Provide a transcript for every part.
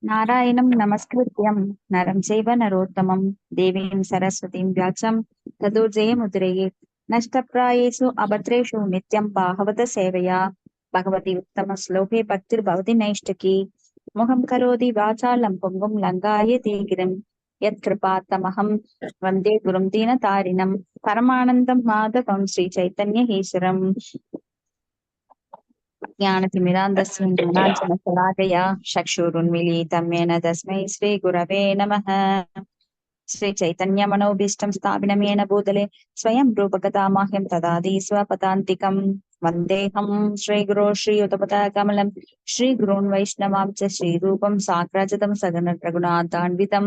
नारायणं नमस्कृत्यं नरं चैव नरोत्तमं देवीं सरस्वतीं व्यासं ततो जयमुदीरयेत्। नष्टप्रायेषु अभद्रेषु नित्यं बाहवत सेवया भगवति उत्तमश्लोके भक्तिर्भवति नैष्टिकी। मुखं करोति वाचालं पुङ्गुं लङ्घायते गिरिं यत्कृपात्तमहं वन्दे गुरुं दीनतारिणं परमानन्दं माधवं श्रीचैतन्येश्वरम्। ज्ञानतिमिरान्धस्य ज्ञानाञ्जनशलाकया चक्षुरुन्मीलितं येन तस्मै श्रीगुरवे नमः। श्रीचैतन्यमनोभीष्टं स्थापिनं येन भूतले स्वयं रूपकथामाह्यं ददाति स्वपदान्तिकं। वन्देऽहं श्रीगुरो श्रीयुतपथकमलं श्रीगुरून् वैष्णवां च श्रीरूपं साग्रजतं सगणरघुनाथान्वितं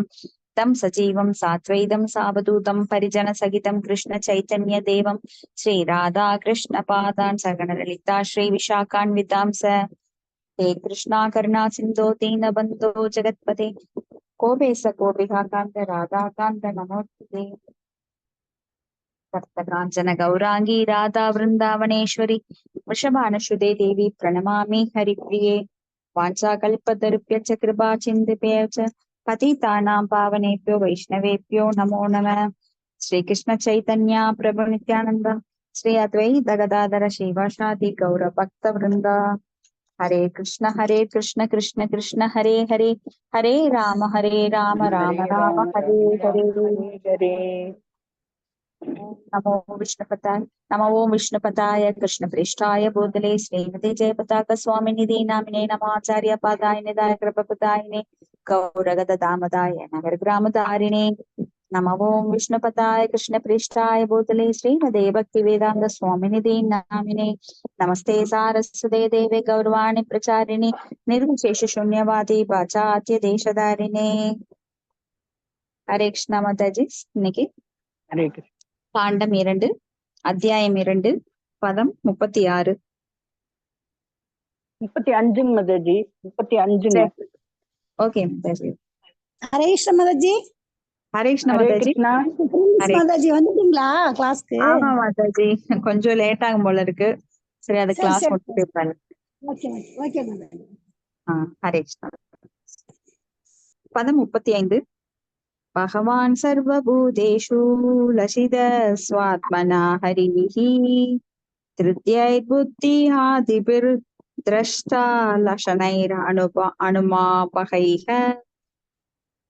तं सजीवं साद्वैतं सावधूतं परिजनसहितं कृष्णचैतन्यदेवं श्रीराधाकृष्णपादान् सगणललिता श्रीविशाखान्वितांस हे कृष्णा करुणा सिन्धो दीनबन्धो जगत्पते कोपेश कोपिका कान्त राधाकान्त नमोस्तुते। सप्तकाञ्चन गौराङ्गी राधा वृन्दावनेश्वरी वृषभानुसुते देवी प्रणमामि हरिप्रिये। वाञ्छाकल्पतरुभ्यश्च कृपा चिन्तिभ्य च पतितानां पावनेभ्यो वैष्णवेभ्यो नमो नमः। श्रीकृष्ण चैतन्य प्रभु नित्यानन्द श्री अद्वैत गदाधर श्रीवासादि गौरभक्तवृन्द हरे कृष्ण कृष्ण कृष्ण हरे हरे हरे राम राम हरे राम राम हरे राम हरे। राम हरे हरे। नमो विष्णुपताय नमो विष्णुपताय कृष्णप्रेष्ठाय भूतले श्रीमते जयपताक स्वामिनिधि नामिने नमाचार्य पादाय निधाय कृपपतायिने गौरगदामदाय नगरग्रामधारिणे नमो विष्णुपताय कृष्णप्रेष्ठाय भूतले श्रीमते भक्तिवेदांत स्वामिनिधि नामिने नमस्ते सारस्वते देवे गौरवाणी प्रचारिणे निर्विशेष शून्यवादी पाश्चात्य देशधारिणे। हरे कृष्णा माताजी। இன்னைக்கு हरे कृष्ण। காண்டம் 2 அத்தியாயம் 2 பதம் 36. 35 மதஜி, 35. ஓகே மாதாஜி. ஹரே கிருஷ்ண மாதாஜி. ஹரே கிருஷ்ண ஹரே மாதாஜி. கிருஷ்ணா. ஹரே மாதாஜி வந்துட்டீங்களா கிளாஸ்க்கு? ஆமா மாதாஜி, கொஞ்சம் லேட் ஆகும் போல இருக்கு. சரி, அது கிளாஸ் முடிச்சுட்டு இருப்பாரு. ஓகே ஓகே மாதாஜி. ஹரே கிருஷ்ணா. பதம் 35. பகவான் சர்வபூதேஷு லசித ஸ்வாத்மனா ஹரிஹி திருத்யை புத்தி ஆதிபிர் திரஷ்டா லஷனைர் அனுமாபகைஹ.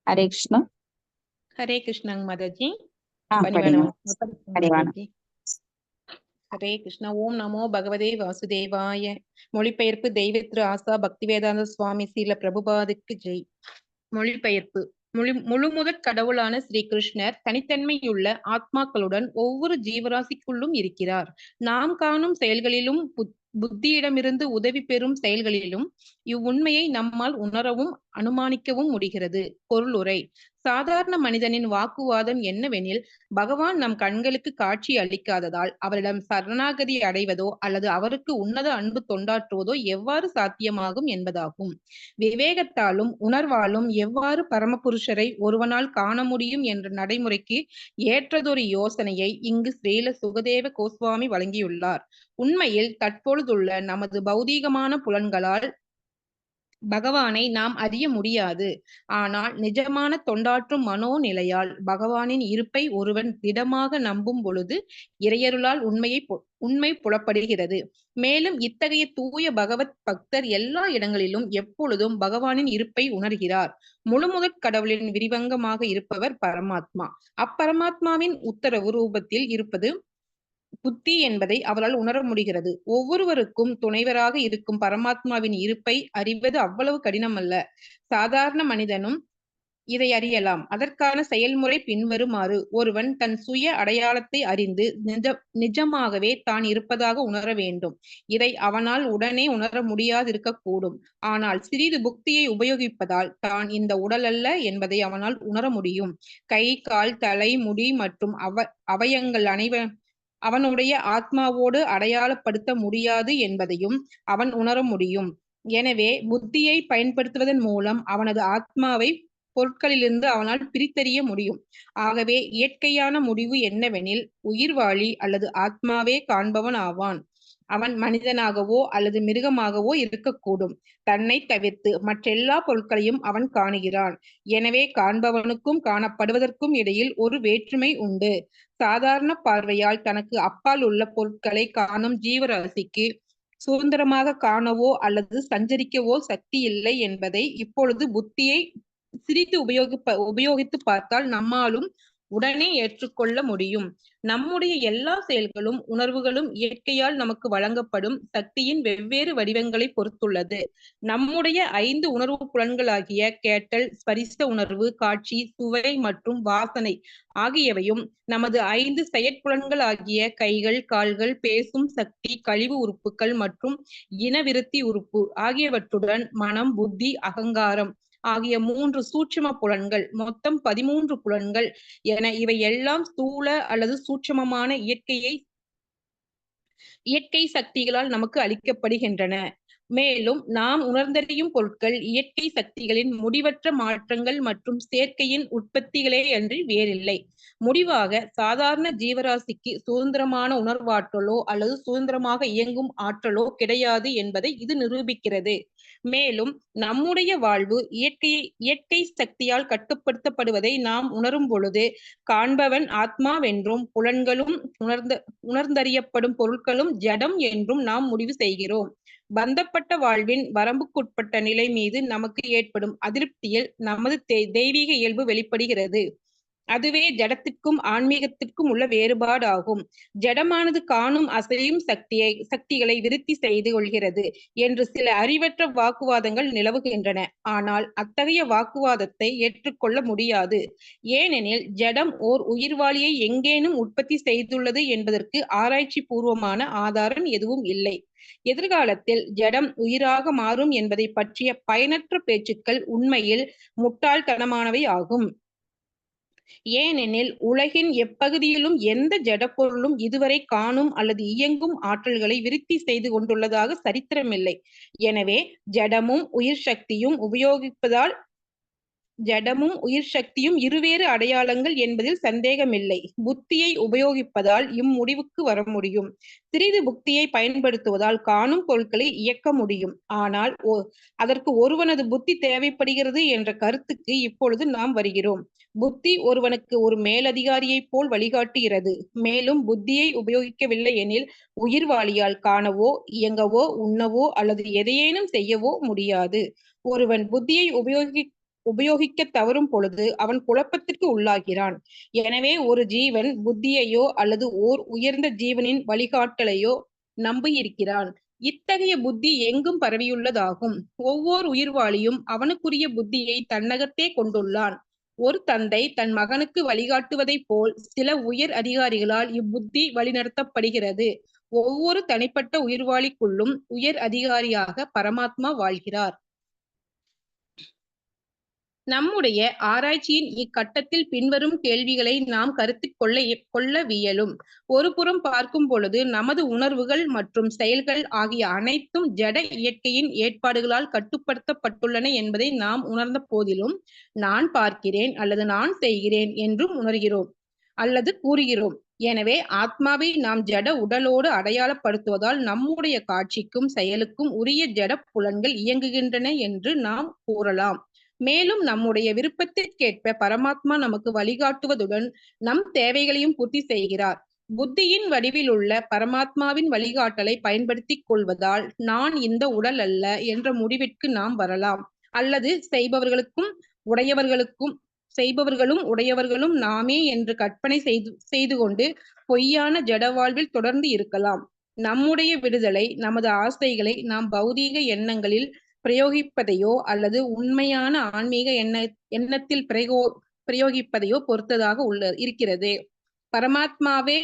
ஹரே கிருஷ்ணா. ஹரே கிருஷ்ணங் மாதாஜி. ஹரே கிருஷ்ணா. ஓம் நமோ பகவதே வாசுதேவாய. மொழிபெயர்ப்பு தெய்வத்திரு ஆசா பக்திவேதாந்த சுவாமி சீல பிரபுபாதுக்கு ஜெய். மொழிபெயர்ப்பு. முழுமுதற் கடவுளான ஸ்ரீ கிருஷ்ணர் தனித்தன்மையுள்ள ஆத்மாக்களுடன் ஒவ்வொரு ஜீவராசிக்குள்ளும் இருக்கிறார். நாம் காணும் செயல்களிலும் புத்தியிடமிருந்து உதவி பெறும் செயல்களிலும் இவ்வுண்மையை நம்மால் உணரவும் அனுமானிக்கவும் முடிகிறது. பொருளுரை. சாதாரண மனிதனின் வாக்குவாதம் என்னவெனில், பகவான் நம் கண்களுக்கு காட்சி அளிக்காததால் அவரிடம் சரணாகதி அடைவதோ அல்லது அவருக்கு உன்னத அன்பு தொண்டாற்றுவதோ எவ்வாறு சாத்தியமாகும் என்பதாகும். விவேகத்தாலும் உணர்வாலும் எவ்வாறு பரமபுருஷரை ஒருவனால் காண முடியும் என்ற நடைமுறைக்கு ஏற்றதொரு யோசனையை இங்கு ஸ்ரீல சுகதேவ கோஸ்வாமி வழங்கியுள்ளார். உண்மையில் தற்பொழுதுள்ள நமது பௌதீகமான புலன்களால் பகவானை நாம் அறிய முடியாது. ஆனால் நிஜமான தொண்டாற்றும் மனோநிலையால் பகவானின் இருப்பை ஒருவன் திடமாக நம்பும் பொழுது இறையருளால் உண்மை புலப்படுகிறது. மேலும் இத்தகைய தூய பகவத் பக்தர் எல்லா இடங்களிலும் எப்பொழுதும் பகவானின் இருப்பை உணர்கிறார். முழுமுதற் கடவுளின் விரிவங்கமாக இருப்பவர் பரமாத்மா. அப்பரமாத்மாவின் உத்தரவு ரூபத்தில் இருப்பது புத்தி என்பதை அவரால் உணர முடிகிறது. ஒவ்வொருவருக்கும் துணைவராக இருக்கும் பரமாத்மாவின் இருப்பை அறிவது அவ்வளவு கடினமல்ல. சாதாரண மனிதனும் இதை அறியலாம். அதற்கான செயல்முறை பின்வருமாறு. ஒருவன் தன் சுய அடையாளத்தை அறிந்து நிஜமாகவே தான் இருப்பதாக உணர வேண்டும். இதை அவனால் உடனே உணர முடியாதிருக்கக்கூடும். ஆனால் சிறிது புக்தியை உபயோகிப்பதால் தான் இந்த உடல் அல்ல என்பதை அவனால் உணர முடியும். கை, கால், தலை, முடி மற்றும் அவயங்கள் அவனுடைய ஆத்மாவோடு அடையாளப்படுத்த முடியாது என்பதையும் அவன் உணர முடியும். எனவே புத்தியை பயன்படுத்துவதன் மூலம் அவனது ஆத்மாவை பொருட்களிலிருந்து அவனால் பிரித்தறிய முடியும். ஆகவே இயற்கையான முடிவு என்னவெனில், உயிர்வாழி அல்லது ஆத்மாவே காண்பவன் ஆவான். அவன் மனிதனாகவோ அல்லது மிருகமாகவோ இருக்கக்கூடும். தன்னை தவிர்த்து மற்றெல்லா பொருட்களையும் அவன் காணுகிறான். எனவே காண்பவனுக்கும் காணப்படுவதற்கும் இடையில் ஒரு வேற்றுமை உண்டு. சாதாரண பார்வையால் தனக்கு அப்பால் உள்ள பொருட்களை காணும் ஜீவராசிக்கு சுதந்திரமாக காணவோ அல்லது சஞ்சரிக்கவோ சக்தி இல்லை என்பதை இப்பொழுது புத்தியை சிறிது உபயோகித்து பார்த்தால் நம்மாலும் உடனே ஏற்றுக்கொள்ள முடியும். நம்முடைய எல்லா செயல்களும் உணர்வுகளும் இயற்கையால் நமக்கு வழங்கப்படும் சக்தியின் வெவ்வேறு வடிவங்களை பொறுத்துள்ளது. நம்முடைய 5 உணர்வு புலன்களாகிய கேட்டல், ஸ்பரிச உணர்வு, காட்சி, சுவை மற்றும் வாசனை ஆகியவையும் நமது 5 செயற்புலன்களாகிய கைகள், கால்கள், பேசும் சக்தி, கழிவு உறுப்புகள் மற்றும் இனவிருத்தி உறுப்பு ஆகியவற்றுடன் மனம், புத்தி, அகங்காரம் ஆகிய 3 சூட்சும புலன்கள், மொத்தம் 13 புலன்கள் என இவை எல்லாம் ஸ்தூல அல்லது சூட்சுமமான இயற்கை சக்திகளால் நமக்கு அளிக்கப்படுகின்றன. மேலும் நாம் உணர்ந்தறியும் பொருட்கள் இயற்கை சக்திகளின் முடிவற்ற மாற்றங்கள் மற்றும் சேர்க்கையின் உற்பத்திகளே அன்றி வேறில்லை. முடிவாக சாதாரண ஜீவராசிக்கு சுதந்திரமான உணர்வாற்றலோ அல்லது சுதந்திரமாக இயங்கும் ஆற்றலோ கிடையாது என்பதை இது நிரூபிக்கிறது. மேலும் நம்முடைய வாழ்வு இயற்கை சக்தியால் கட்டுப்படுத்தப்படுவதை நாம் உணரும் பொழுது காண்பவன் ஆத்மாவென்றும் புலன்களும் உணர்ந்தறியப்படும் பொருட்களும் ஜடம் என்றும் நாம் முடிவு செய்கிறோம். பந்தப்பட்ட வாழ்வின் வரம்புக்குட்பட்ட நிலை மீது நமக்கு ஏற்படும் அதிருப்தியில் நமது தெய்வீக இயல்பு வெளிப்படுகிறது. அதுவே ஜடத்திற்கும் ஆன்மீகத்திற்கும் உள்ள வேறுபாடு ஆகும். ஜடமானது காணும் அசையும் சக்திகளை விருத்தி செய்து கொள்கிறது என்று சில அறிவற்ற வாக்குவாதங்கள் நிலவுகின்றன. ஆனால் அத்தகைய வாக்குவாதத்தை ஏற்றுக்கொள்ள முடியாது. ஏனெனில் ஜடம் ஓர் உயிர்வாளியை எங்கேனும் உற்பத்தி செய்துள்ளது என்பதற்கு ஆராய்ச்சி பூர்வமான ஆதாரம் எதுவும் இல்லை. எதிர்காலத்தில் ஜடம் உயிராக மாறும் என்பதை பற்றிய பயனற்ற பேச்சுக்கள் உண்மையில் முட்டாள்தனமானவை ஆகும். ஏனெனில் உலகின் எப்பகுதியிலும் எந்த ஜட பொருளும் இதுவரை காணும் அல்லது இயங்கும் ஆற்றல்களை விருத்தி செய்து கொண்டுள்ளதாக சரித்திரமில்லை. எனவே ஜடமும் உயிர் சக்தியும் இருவேறு அடையாளங்கள் என்பதில் சந்தேகமில்லை. புத்தியை உபயோகிப்பதால் இம்முடிவுக்கு வர முடியும். சிறிது புத்தியை பயன்படுத்துவதால் காணும் பொருட்களை இயக்க முடியும். ஆனால் அதற்கு ஒருவனது புத்தி தேவைப்படுகிறது என்ற கருத்துக்கு இப்பொழுது நாம் வருகிறோம். புத்தி ஒருவனுக்கு ஒரு மேலதிகாரியை போல் வழிகாட்டுகிறது. மேலும் புத்தியை உபயோகிக்கவில்லை எனில் உயிர்வாளியால் காணவோ இயங்கவோ உண்ணவோ அல்லது எதையேனும் செய்யவோ முடியாது. ஒருவன் புத்தியை உபயோகிக்க தவறும் பொழுது அவன் குழப்பத்திற்கு உள்ளாகிறான். எனவே ஒரு ஜீவன் புத்தியையோ அல்லது ஓர் உயர்ந்த ஜீவனின் வழிகாட்டலையோ நம்பியிருக்கிறான். இத்தகைய புத்தி எங்கும் பரவியுள்ளதாகும். ஒவ்வொரு உயிர்வாளியும் அவனுக்குரிய புத்தியை தன்னகத்தே கொண்டுள்ளான். ஒரு தந்தை தன் மகனுக்கு வழிகாட்டுவதைப் போல் சில உயர் அதிகாரிகளால் இப்புத்தி வழிநடத்தப்படுகிறது. ஒவ்வொரு தனிப்பட்ட உயிர்வாளிக்குள்ளும் உயர் அதிகாரியாக பரமாத்மா வாழ்கிறார். நம்முடைய ஆராய்ச்சியின் இக்கட்டத்தில் பின்வரும் கேள்விகளை நாம் கருத்தில் கொள்ளவியலும். ஒரு புறம் பார்க்கும் பொழுது நமது உணர்வுகள் மற்றும் செயல்கள் ஆகிய அனைத்தும் ஜட இயற்கையின் ஏற்பாடுகளால் கட்டுப்படுத்தப்பட்டுள்ளன என்பதை நாம் உணர்ந்த போதிலும் நான் பார்க்கிறேன் அல்லது நான் செய்கிறேன் என்றும் உணர்கிறோம் அல்லது கூறுகிறோம். எனவே ஆத்மாவை நாம் ஜட உடலோடு அடையாளப்படுத்துவதால் நம்முடைய காட்சிக்கும் செயலுக்கும் உரிய ஜட புலன்கள் இயங்குகின்றன என்று நாம் கூறலாம். மேலும் நம்முடைய விருப்பத்திற்கேற்ப பரமாத்மா நமக்கு வழிகாட்டுவதுடன் நம் தேவைகளையும் பூர்த்தி செய்கிறார். புத்தியின் வடிவில் உள்ள பரமாத்மாவின் வழிகாட்டலை பயன்படுத்திக் கொள்வதால் நான் இந்த உடல் அல்ல என்ற முடிவிற்கு நாம் வரலாம். அல்லது செய்பவர்களும் உடையவர்களும் நாமே என்று கற்பனை செய்து கொண்டு பொய்யான ஜட வாழ்வில் தொடர்ந்து இருக்கலாம். நம்முடைய விடுதலை நமது ஆசைகளை நாம் பௌதீக எண்ணங்களில் பிரயோகிப்பதையோ அல்லது உண்மையான ஆன்மீக எண்ணத்தில் பிரயோகிப்பதையோ பொறுத்ததாக இருக்கிறது. பரமாத்மாவே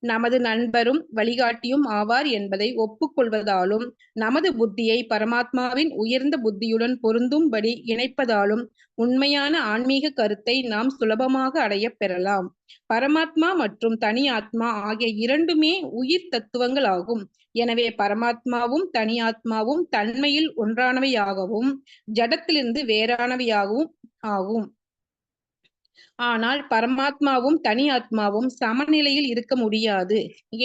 நமது நண்பரும் வழிகாட்டியும் ஆவார் என்பதை ஒப்புக்கொள்வதாலும் நமது புத்தியை பரமாத்மாவின் உயர்ந்த புத்தியுடன் பொருந்தும்படி இணைப்பதாலும் உண்மையான ஆன்மீக கருத்தை நாம் சுலபமாக அடைய பெறலாம். பரமாத்மா மற்றும் தனி ஆத்மா ஆகிய இரண்டுமே உயிர் தத்துவங்கள் ஆகும். எனவே பரமாத்மாவும் தனி ஆத்மாவும் தன்மையில் ஒன்றானவையாகவும் ஜடத்திலிருந்து வேறானவையாகவும் ஆகும். ஆனால் பரமாத்மாவும் தனி ஆத்மாவும் சமநிலையில் இருக்க முடியாது.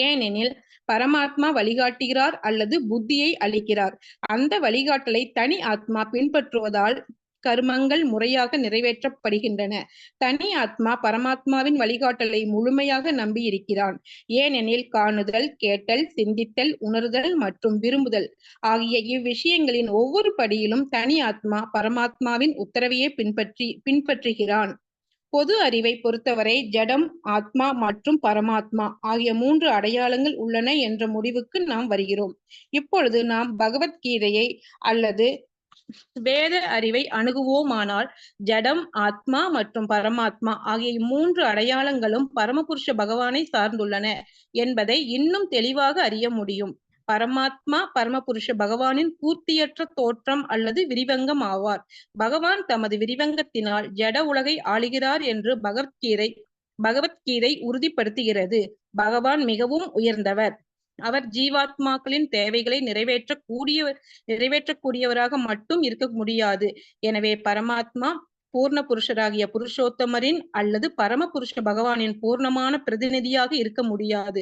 ஏனெனில் பரமாத்மா வழிகாட்டுகிறார் அல்லது புத்தியை அளிக்கிறார். அந்த வழிகாட்டலை தனி ஆத்மா பின்பற்றுவதால் கர்மங்கள் முறையாக நிறைவேற்றப்படுகின்றன. தனி ஆத்மா பரமாத்மாவின் வழிகாட்டலை முழுமையாக நம்பி இருக்கிறான். ஏனெனில் காணுதல், கேட்டல், சிந்தித்தல், உணர்தல் மற்றும் விரும்புதல் ஆகிய இவ்விஷயங்களின் ஒவ்வொரு படியிலும் தனி ஆத்மா பரமாத்மாவின் உத்தரவையே பின்பற்றுகிறான். பொது அறிவை பொறுத்தவரை ஜடம், ஆத்மா மற்றும் பரமாத்மா ஆகிய 3 அடையாளங்கள் உள்ளன என்ற முடிவுக்கு நாம் வருகிறோம். இப்பொழுது நாம் பகவத்கீதையை அல்லது வேத அறிவை அணுகுவோமானால் ஜடம், ஆத்மா மற்றும் பரமாத்மா ஆகிய 3 அடையாளங்களும் பரமபுருஷ பகவானை சார்ந்துள்ளன என்பதை இன்னும் தெளிவாக அறிய முடியும். பரமாத்மா பரமபுருஷ பகவானின் பூர்த்தியற்ற தோற்றம் அல்லது விரிவங்கம் ஆவார். பகவான் தமது விரிவங்கத்தினால் ஜட உலகை ஆளுகிறார் என்று பகவத்கீதை உறுதிப்படுத்துகிறது. பகவான் மிகவும் உயர்ந்தவர். அவர் ஜீவாத்மாக்களின் தேவைகளை நிறைவேற்றக்கூடியவராக மட்டும் இருக்க முடியாது. எனவே பரமாத்மா பூர்ண புருஷராகிய புருஷோத்தமரின் அல்லது பரமபுருஷ பகவானின் பூர்ணமான பிரதிநிதியாக இருக்க முடியாது.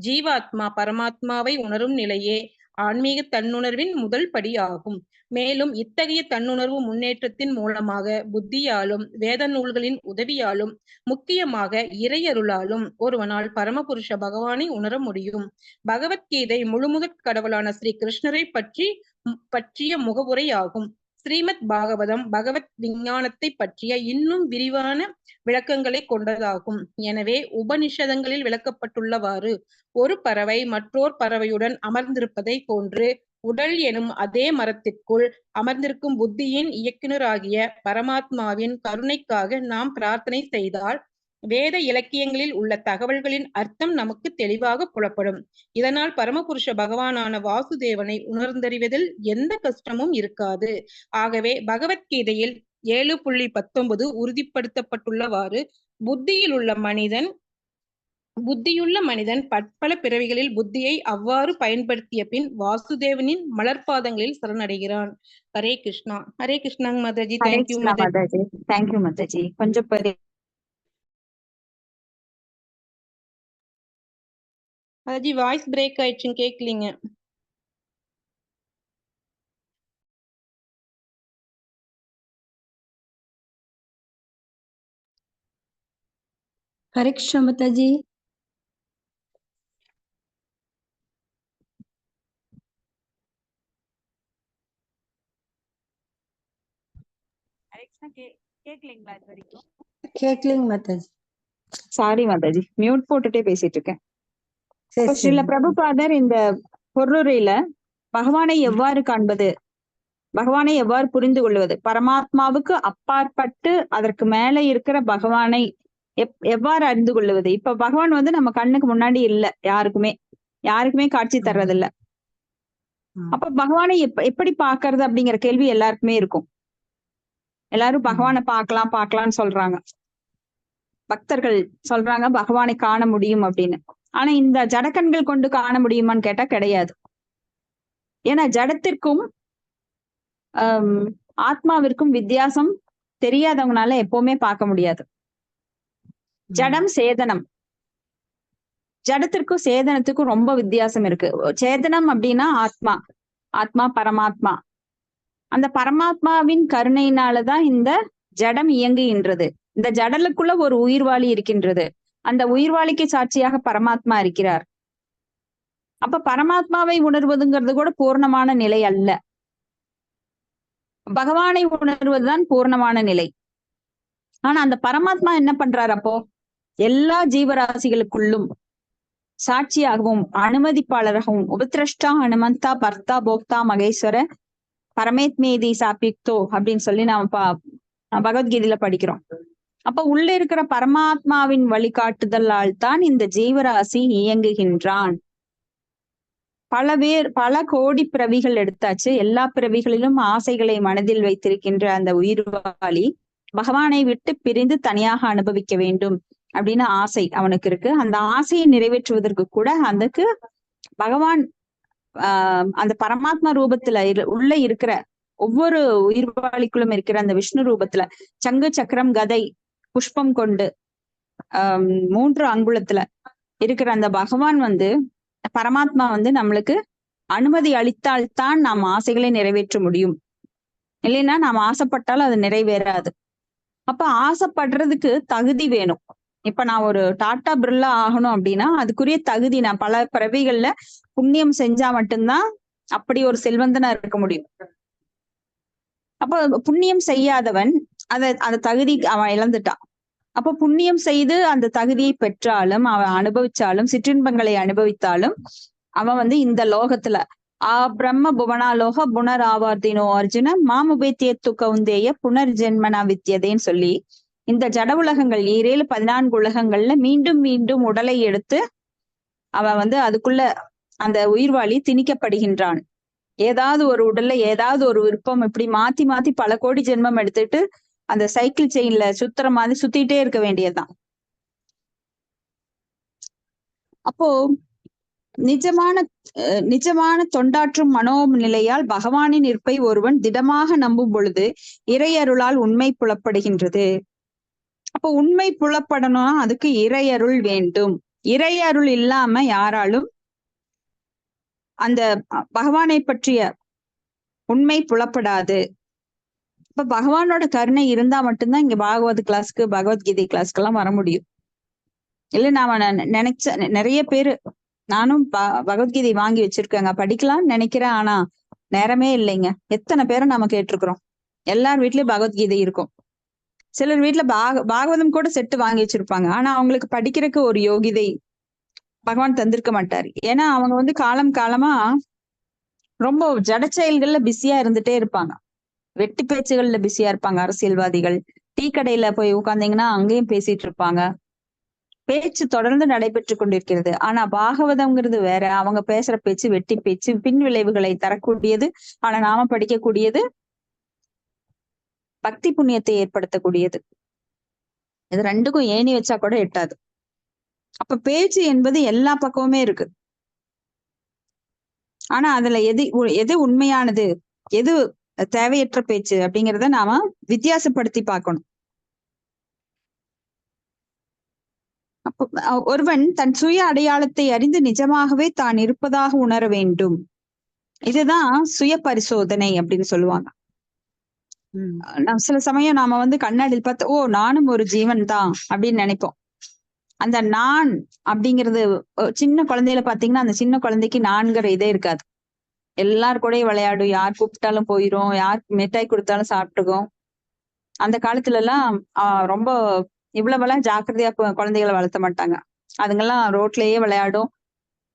ஜீவாத்மா பரமாத்மாவை உணரும் நிலையே ஆன்மீக தன்னுணர்வின் முதல் படி ஆகும். மேலும் இத்தகைய தன்னுணர்வு முன்னேற்றத்தின் மூலமாக புத்தியாலும் வேத நூல்களின் உதவியாலும் முக்கியமாக இறையருளாலும் ஒருவனால் பரமபுருஷ பகவானை உணர முடியும். பகவத்கீதை முழுமுதற் கடவுளான ஸ்ரீ கிருஷ்ணரை பற்றிய முகவுரை ஆகும். ஸ்ரீமத் பாகவதம் பகவத் விஞ்ஞானத்தை பற்றிய இன்னும் விரிவான விளக்கங்களை கொண்டதாகும். எனவே உபனிஷதங்களில் விளக்கப்பட்டுள்ளவாறு ஒரு பறவை மற்றோர் பறவையுடன் அமர்ந்திருப்பதை போன்று உடல் எனும் அதே மரத்திற்குள் அமர்ந்திருக்கும் புத்தியின் இயக்குனராகிய பரமாத்மாவின் கருணைக்காக நாம் பிரார்த்தனை செய்தால் வேத இலக்கியங்களில் உள்ள தகவல்களின் அர்த்தம் நமக்கு தெளிவாக புலப்படும். இதனால் பரமபுருஷ பகவானான வாசுதேவனை உணர்ந்தறிவதில் எந்த கஷ்டமும் இருக்காது. ஆகவே பகவத்கீதையில் 7.19 உறுதிப்படுத்தப்பட்டுள்ளவாறு புத்தியுள்ள மனிதன் பற்பல பிறவிகளில் புத்தியை அவ்வாறு பயன்படுத்திய பின் வாசுதேவனின் மலர்பாதங்களில் சரணடைகிறான். ஹரே கிருஷ்ணா. ஹரே கிருஷ்ணா மாதாஜி. தேங்க்யூ மாதாஜி. தேங்க்யூ மாதாஜி. கொஞ்சம் மாதாஜி வாய்ஸ் பிரேக் ஆயிடுச்சுன்னு கேட்கலீங்க. ஹரே கிருஷ்ணா மாதாஜி. கேட்கலீங்களா இது வரைக்கும்? கேட்கலிங்க மாதாஜி. சாரி மாதாஜி, மியூட் போட்டுட்டே பேசிட்டு இருக்கேன். சரி ஸ்ரீல பிரபுபாதர் இந்த பொருளுரையில பகவானை எவ்வாறு காண்பது, பகவானை எவ்வாறு புரிந்து கொள்வது, பரமாத்மாவுக்கு அப்பாற்பட்டு அதற்கு மேல இருக்கிற பகவானை எவ்வாறு அறிந்து கொள்வது. இப்ப பகவான் வந்து நம்ம கண்ணுக்கு முன்னாடி இல்ல, யாருக்குமே காட்சி தர்றதில்ல. அப்ப பகவானை எப்படி பாக்குறது அப்படிங்கிற கேள்வி எல்லாருக்குமே இருக்கும். எல்லாரும் பகவானை பார்க்கலாம்னு சொல்றாங்க, பக்தர்கள் சொல்றாங்க பகவானை காண முடியும் அப்படின்னு. ஆனா இந்த ஜடக்கண்கள் கொண்டு காண முடியுமான்னு கேட்டா கிடையாது. ஏன்னா ஜடத்திற்கும் ஆத்மாவிற்கும் வித்தியாசம் தெரியாதவங்கனால எப்பவுமே பார்க்க முடியாது. ஜடம் சேதனம், ஜடத்திற்கும் சேதனத்துக்கும் ரொம்ப வித்தியாசம் இருக்கு. சேதனம் அப்படின்னா ஆத்மா பரமாத்மா. அந்த பரமாத்மாவின் கருணையினாலதான் இந்த ஜடம் இயங்குகின்றது. இந்த ஜடலுக்குள்ள ஒரு உயிர்வாளி இருக்கின்றது. அந்த உயிர்வாளிக்கு சாட்சியாக பரமாத்மா இருக்கிறார். அப்ப பரமாத்மாவை உணர்வதுங்கிறது கூட பூர்ணமான நிலை அல்ல. பகவானை உணர்வதுதான் பூர்ணமான நிலை. ஆனா அந்த பரமாத்மா என்ன பண்றாரு, அப்போ எல்லா ஜீவராசிகளுக்குள்ளும் சாட்சியாகவும் அனுமதிப்பாளராகவும் உபதிரஷ்டா அனுமந்தா பர்த்தா போக்தா மகேஸ்வர பரமேத்மேதி சாபிக்தோ அப்படின்னு சொல்லி நாம பகவத்கீதையில படிக்கிறோம். அப்ப உள்ள இருக்கிற பரமாத்மாவின் வழிகாட்டுதலால் தான் இந்த ஜீவராசி இயங்குகின்றான். பல கோடி பிறவிகள் எடுத்தாச்சு. எல்லா பிறவிகளிலும் ஆசைகளை மனதில் வைத்திருக்கின்ற அந்த உயிர்வாளி பகவானை விட்டு பிரிந்து தனியாக அனுபவிக்க வேண்டும் அப்படின்னு ஆசை அவனுக்கு இருக்கு. அந்த ஆசையை நிறைவேற்றுவதற்கு கூட அதுக்கு பகவான் அந்த பரமாத்மா ரூபத்துல உள்ள இருக்கிற ஒவ்வொரு உயிர்வாளிக்குள்ளும் இருக்கிற அந்த விஷ்ணு ரூபத்துல சங்கு சக்கரம் கதை புஷ்பம் கொண்டு 3 அங்குலத்துல இருக்கிற அந்த பகவான் வந்து பரமாத்மா வந்து நம்மளுக்கு அனுமதி அளித்தால்தான் நாம் ஆசைகளை நிறைவேற்ற முடியும். இல்லைன்னா நாம் ஆசைப்பட்டாலும் அது நிறைவேறாது. அப்ப ஆசைப்படுறதுக்கு தகுதி வேணும். இப்ப நான் ஒரு டாடா பிர்லா ஆகணும் அப்படின்னா அதுக்குரிய தகுதி நான் பல பிறவிகள்ல புண்ணியம் செஞ்சா மட்டும்தான் அப்படி ஒரு செல்வந்தனா இருக்க முடியும். அப்ப புண்ணியம் செய்யாதவன் அந்த தகுதி அவன் இழந்துட்டான். அப்ப புண்ணியம் செய்து அந்த தகுதியை பெற்றாலும் அவன் அனுபவிச்சாலும் சிற்றின்பங்களை அனுபவித்தாலும் அவன் வந்து இந்த லோகத்துல பிரம்ம புவனாலோக புனராவார்த்தினோ அர்ஜுன மாமுபேத்தியத்து கவுந்தேய புனர்ஜென்மனா வித்தியதேன்னு சொல்லி இந்த ஜட உலகங்கள் 7-14 உலகங்கள்ல மீண்டும் மீண்டும் உடலை எடுத்து அவன் வந்து அதுக்குள்ள அந்த உயிர்வாளி திணிக்கப்படுகின்றான். ஏதாவது ஒரு உடல்ல ஏதாவது ஒரு விருப்பம் இப்படி மாத்தி மாத்தி பல கோடி ஜென்மம் எடுத்துட்டு அந்த சைக்கிள் செயின்ல சுத்துற மாதிரி சுத்திட்டே இருக்க வேண்டியதுதான். அப்போ நிஜமான தொண்டாற்றும் மனோநிலையால் பகவானின் இருப்பை ஒருவன் திடமாக நம்பும் பொழுது இறையருளால் உண்மை புலப்படுகின்றது. அப்போ உண்மை புலப்படணும்னா அதுக்கு இறையருள் வேண்டும். இறையருள் இல்லாம யாராலும் அந்த பகவானை பற்றிய உண்மை புலப்படாது. இப்ப பகவானோட கருணை இருந்தா மட்டும்தான் இங்க பாகவத் கிளாஸ்க்கு பகவத்கீதை கிளாஸ்க்கு எல்லாம் வர முடியும். இல்ல நாம நினைச்ச நிறைய பேரு நானும் பகவத்கீதை வாங்கி வச்சிருக்கேங்க, படிக்கலாம்னு நினைக்கிறேன், ஆனா நேரமே இல்லைங்க. எத்தனை பேரை நாம கேட்டிருக்கிறோம். எல்லார் வீட்லயும் பகவத்கீதை இருக்கும். சிலர் வீட்டுல பாகவதம் கூட செட்டு வாங்கி வச்சிருப்பாங்க. ஆனா அவங்களுக்கு படிக்கிறதுக்கு ஒரு யோகிதை பகவான் தந்திருக்க மாட்டாரு. ஏன்னா அவங்க வந்து காலம் காலமா ரொம்ப ஜட செயல்கள்ல பிஸியா இருந்துட்டே இருப்பாங்க. வெட்டி பேச்சுகள்ல பிஸியா இருப்பாங்க. அரசியல்வாதிகள் டீ கடையில போய் உட்கார்ந்தீங்கன்னா அங்கேயும் பேசிட்டு இருப்பாங்க. பேச்சு தொடர்ந்து நடைபெற்று கொண்டிருக்கிறது. ஆனா பாகவதம்ங்கிறது வேற. அவங்க பேசுற பேச்சு வெட்டி பேச்சு, பின் விளைவுகளை தரக்கூடியது. ஆனா நாம படிக்கக்கூடியது பக்தி புண்ணியத்தை ஏற்படுத்தக்கூடியது. இது ரெண்டுக்கும் ஏணி வச்சா கூட எட்டாது. அப்ப பேச்சு என்பது எல்லா பக்கமுமே இருக்கு. ஆனா அதுல எது உண்மையானது, எது தேவையற்ற பேச்சு அப்படிங்கிறத நாம வித்தியாசப்படுத்தி பார்க்கணும். அப்போ ஒருவன் தன் சுய அடையாளத்தை அறிந்து நிஜமாகவே தான் இருப்பதாக உணர வேண்டும். இதுதான் சுய பரிசோதனை அப்படின்னு சொல்லுவாங்க. சில சமயம் நாம வந்து கண்ணாடியில் பார்த்து நானும் ஒரு ஜீவன் தான் அப்படின்னு நினைப்போம். அந்த நான் அப்படிங்கிறது சின்ன குழந்தையில பாத்தீங்கன்னா அந்த சின்ன குழந்தைக்கு நான்கிற இதே இருக்காது. எல்லார் கூடயும் விளையாடும், யார் கூப்பிட்டாலும் போயிரும், யார் மிட்டாய் கொடுத்தாலும் சாப்பிட்டுக்கும். அந்த காலத்துல எல்லாம் ரொம்ப இவ்வளவெல்லாம் ஜாக்கிரதையா குழந்தைகளை வளர்த்த மாட்டாங்க. அதுங்கெல்லாம் ரோட்லயே விளையாடும்.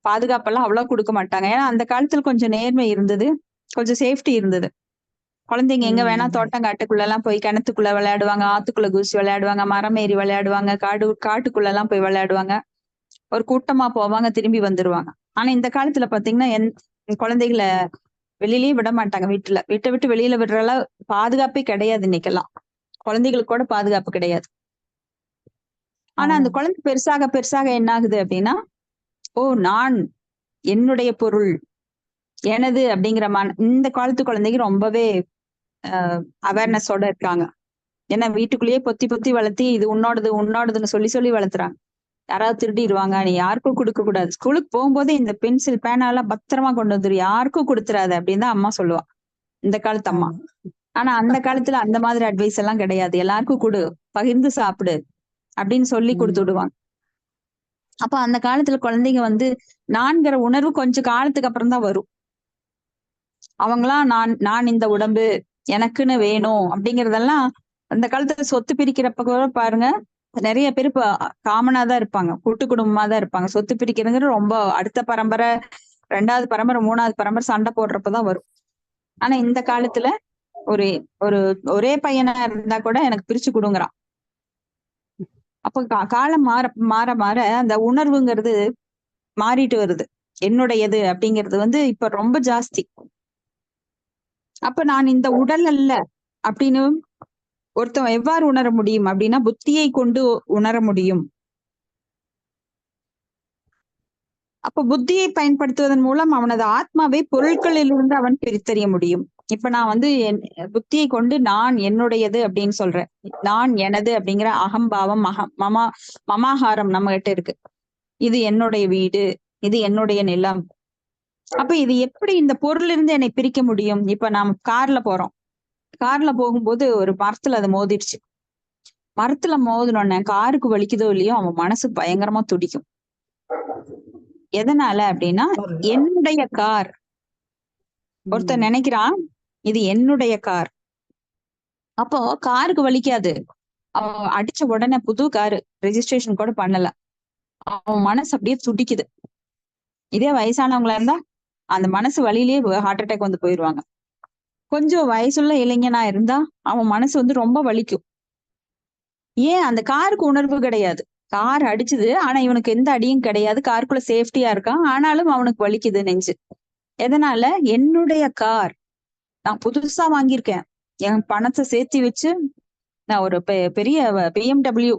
பாதுகாப்பெல்லாம் அவ்வளவு கொடுக்க மாட்டாங்க. ஏன்னா அந்த காலத்துல கொஞ்சம் நேர்மை இருந்தது, கொஞ்சம் சேஃப்டி இருந்தது. குழந்தைங்க எங்க வேணா தோட்டங்காட்டுக்குள்ள எல்லாம் போய் கிணத்துக்குள்ள விளையாடுவாங்க, ஆத்துக்குள்ள குதிச்சு விளையாடுவாங்க, மரம் ஏறி விளையாடுவாங்க, காட்டுக்குள்ள எல்லாம் போய் விளையாடுவாங்க. ஒரு கூட்டமா போவாங்க, திரும்பி வந்துருவாங்க. ஆனா இந்த காலத்துல பாத்தீங்கன்னா குழந்தைகளை வெளியிலயே விட மாட்டாங்க. வீட்டை விட்டு வெளியில விடுற பாதுகாப்பே கிடையாது. இன்னைக்கெல்லாம் குழந்தைகளுக்கு கூட பாதுகாப்பு கிடையாது. ஆனா அந்த குழந்தை பெருசாக பெருசாக என்ன ஆகுது அப்படின்னா நான் என்னுடைய பொருள் எனது அப்படிங்கிற இந்த காலத்து குழந்தைங்க ரொம்பவே அவேர்னஸோட இருக்காங்க. ஏன்னா வீட்டுக்குள்ளேயே பொத்தி பொத்தி வளர்த்தி இது உன்னோடதுன்னு சொல்லி வளர்த்துறாங்க. யாராவது திருடிடுவாங்க, நீ யாருக்கும் கொடுக்க கூடாது. ஸ்கூலுக்கு போகும்போது இந்த பென்சில் பேனாலாம் பத்திரமா கொண்டு வந்துரு, யாருக்கும் கொடுத்துறாது அப்படின்னு தான் அம்மா சொல்லுவா, இந்த காலத்து அம்மா. ஆனா அந்த காலத்துல அந்த மாதிரி அட்வைஸ் எல்லாம் கிடையாது. எல்லாருக்கும் கொடு, பகிர்ந்து சாப்பிடு அப்படின்னு சொல்லி கொடுத்து விடுவாங்க. அப்ப அந்த காலத்துல குழந்தைங்க வந்து நான்கிற உணர்வு கொஞ்சம் காலத்துக்கு அப்புறம் தான் வரும். அவங்களாம் நான் இந்த உடம்பு எனக்குன்னு வேணும் அப்படிங்கறதெல்லாம் அந்த காலத்துல சொத்து பிரிக்கிறப்ப கூட பாருங்க, நிறைய பேர் இப்ப காமனா தான் இருப்பாங்க, கூட்டு குடும்பமா தான் இருப்பாங்க. சொத்து பிரிக்கிறதுங்கிற ரொம்ப அடுத்த பரம்பரை, 2வது பரம்பரை, 3வது பரம்பரை சண்டை போடுறப்பதான் வரும். ஆனா இந்த காலத்துல ஒரே பையனா இருந்தா கூட எனக்கு பிரிச்சு கொடுங்குறான். அப்ப காலம் மாற மாற அந்த உணர்வுங்கிறது மாறிட்டு வருது. என்னுடையது அப்படிங்கிறது வந்து இப்ப ரொம்ப ஜாஸ்தி. அப்ப நான் இந்த உடல் அல்ல அப்படின்னு ஒருத்தன் எவ்வாறு உணர முடியும் அப்படின்னா புத்தியை கொண்டு உணர முடியும். அப்ப புத்தியை பயன்படுத்துவதன் மூலம் அவனது ஆத்மாவை பொருட்களிலிருந்து அவன் பிரித்தறிய முடியும். இப்ப நான் வந்து புத்தியை கொண்டு நான் என்னுடையது அப்படின்னு சொல்றேன். நான் எனது அப்படிங்கிற அகம்பாவம் மமாகாரம் நம்ம கிட்ட இருக்கு. இது என்னுடைய வீடு, இது என்னுடைய நிலம். அப்ப இது எப்படி இந்த பொருள் இருந்து என்னை பிரிக்க முடியும்? இப்ப நாம் கார்ல போறோம். கார்ல போகும்போது ஒரு மரத்துல அது மோதிடுச்சு. மரத்துல மோதினோடனே காருக்கு வலிக்குதோ இல்லையோ அவன் மனசு பயங்கரமா துடிக்கும். எதனால அப்படின்னா என்னுடைய கார். ஒருத்தர் நினைக்கிறான் இது என்னுடைய கார். அப்போ காருக்கு வலிக்காது. அவன் அடிச்ச உடனே புது காரு ரெஜிஸ்ட்ரேஷன் கூட பண்ணல, அவன் மனசு அப்படியே துடிக்குது. இதே வயசானவங்களா இருந்தா அந்த மனசு வழியிலேயே ஹார்ட் அட்டாக் வந்து போயிடுவாங்க. கொஞ்சம் வயசுள்ள இளைஞனா இருந்தா அவன் மனசு வந்து ரொம்ப வலிக்கும். ஏன்? அந்த காருக்கு உணர்வு கிடையாது. கார் அடிச்சுது, ஆனா இவனுக்கு எந்த அடியும் கிடையாது. காருக்குள்ள சேஃப்டியா இருக்கான், ஆனாலும் அவனுக்கு வலிக்குது நெஞ்சு. எதனால? என்னுடைய கார், நான் புதுசா வாங்கியிருக்கேன், என் பணத்தை சேர்த்தி வச்சு நான் ஒரு பெரிய BMW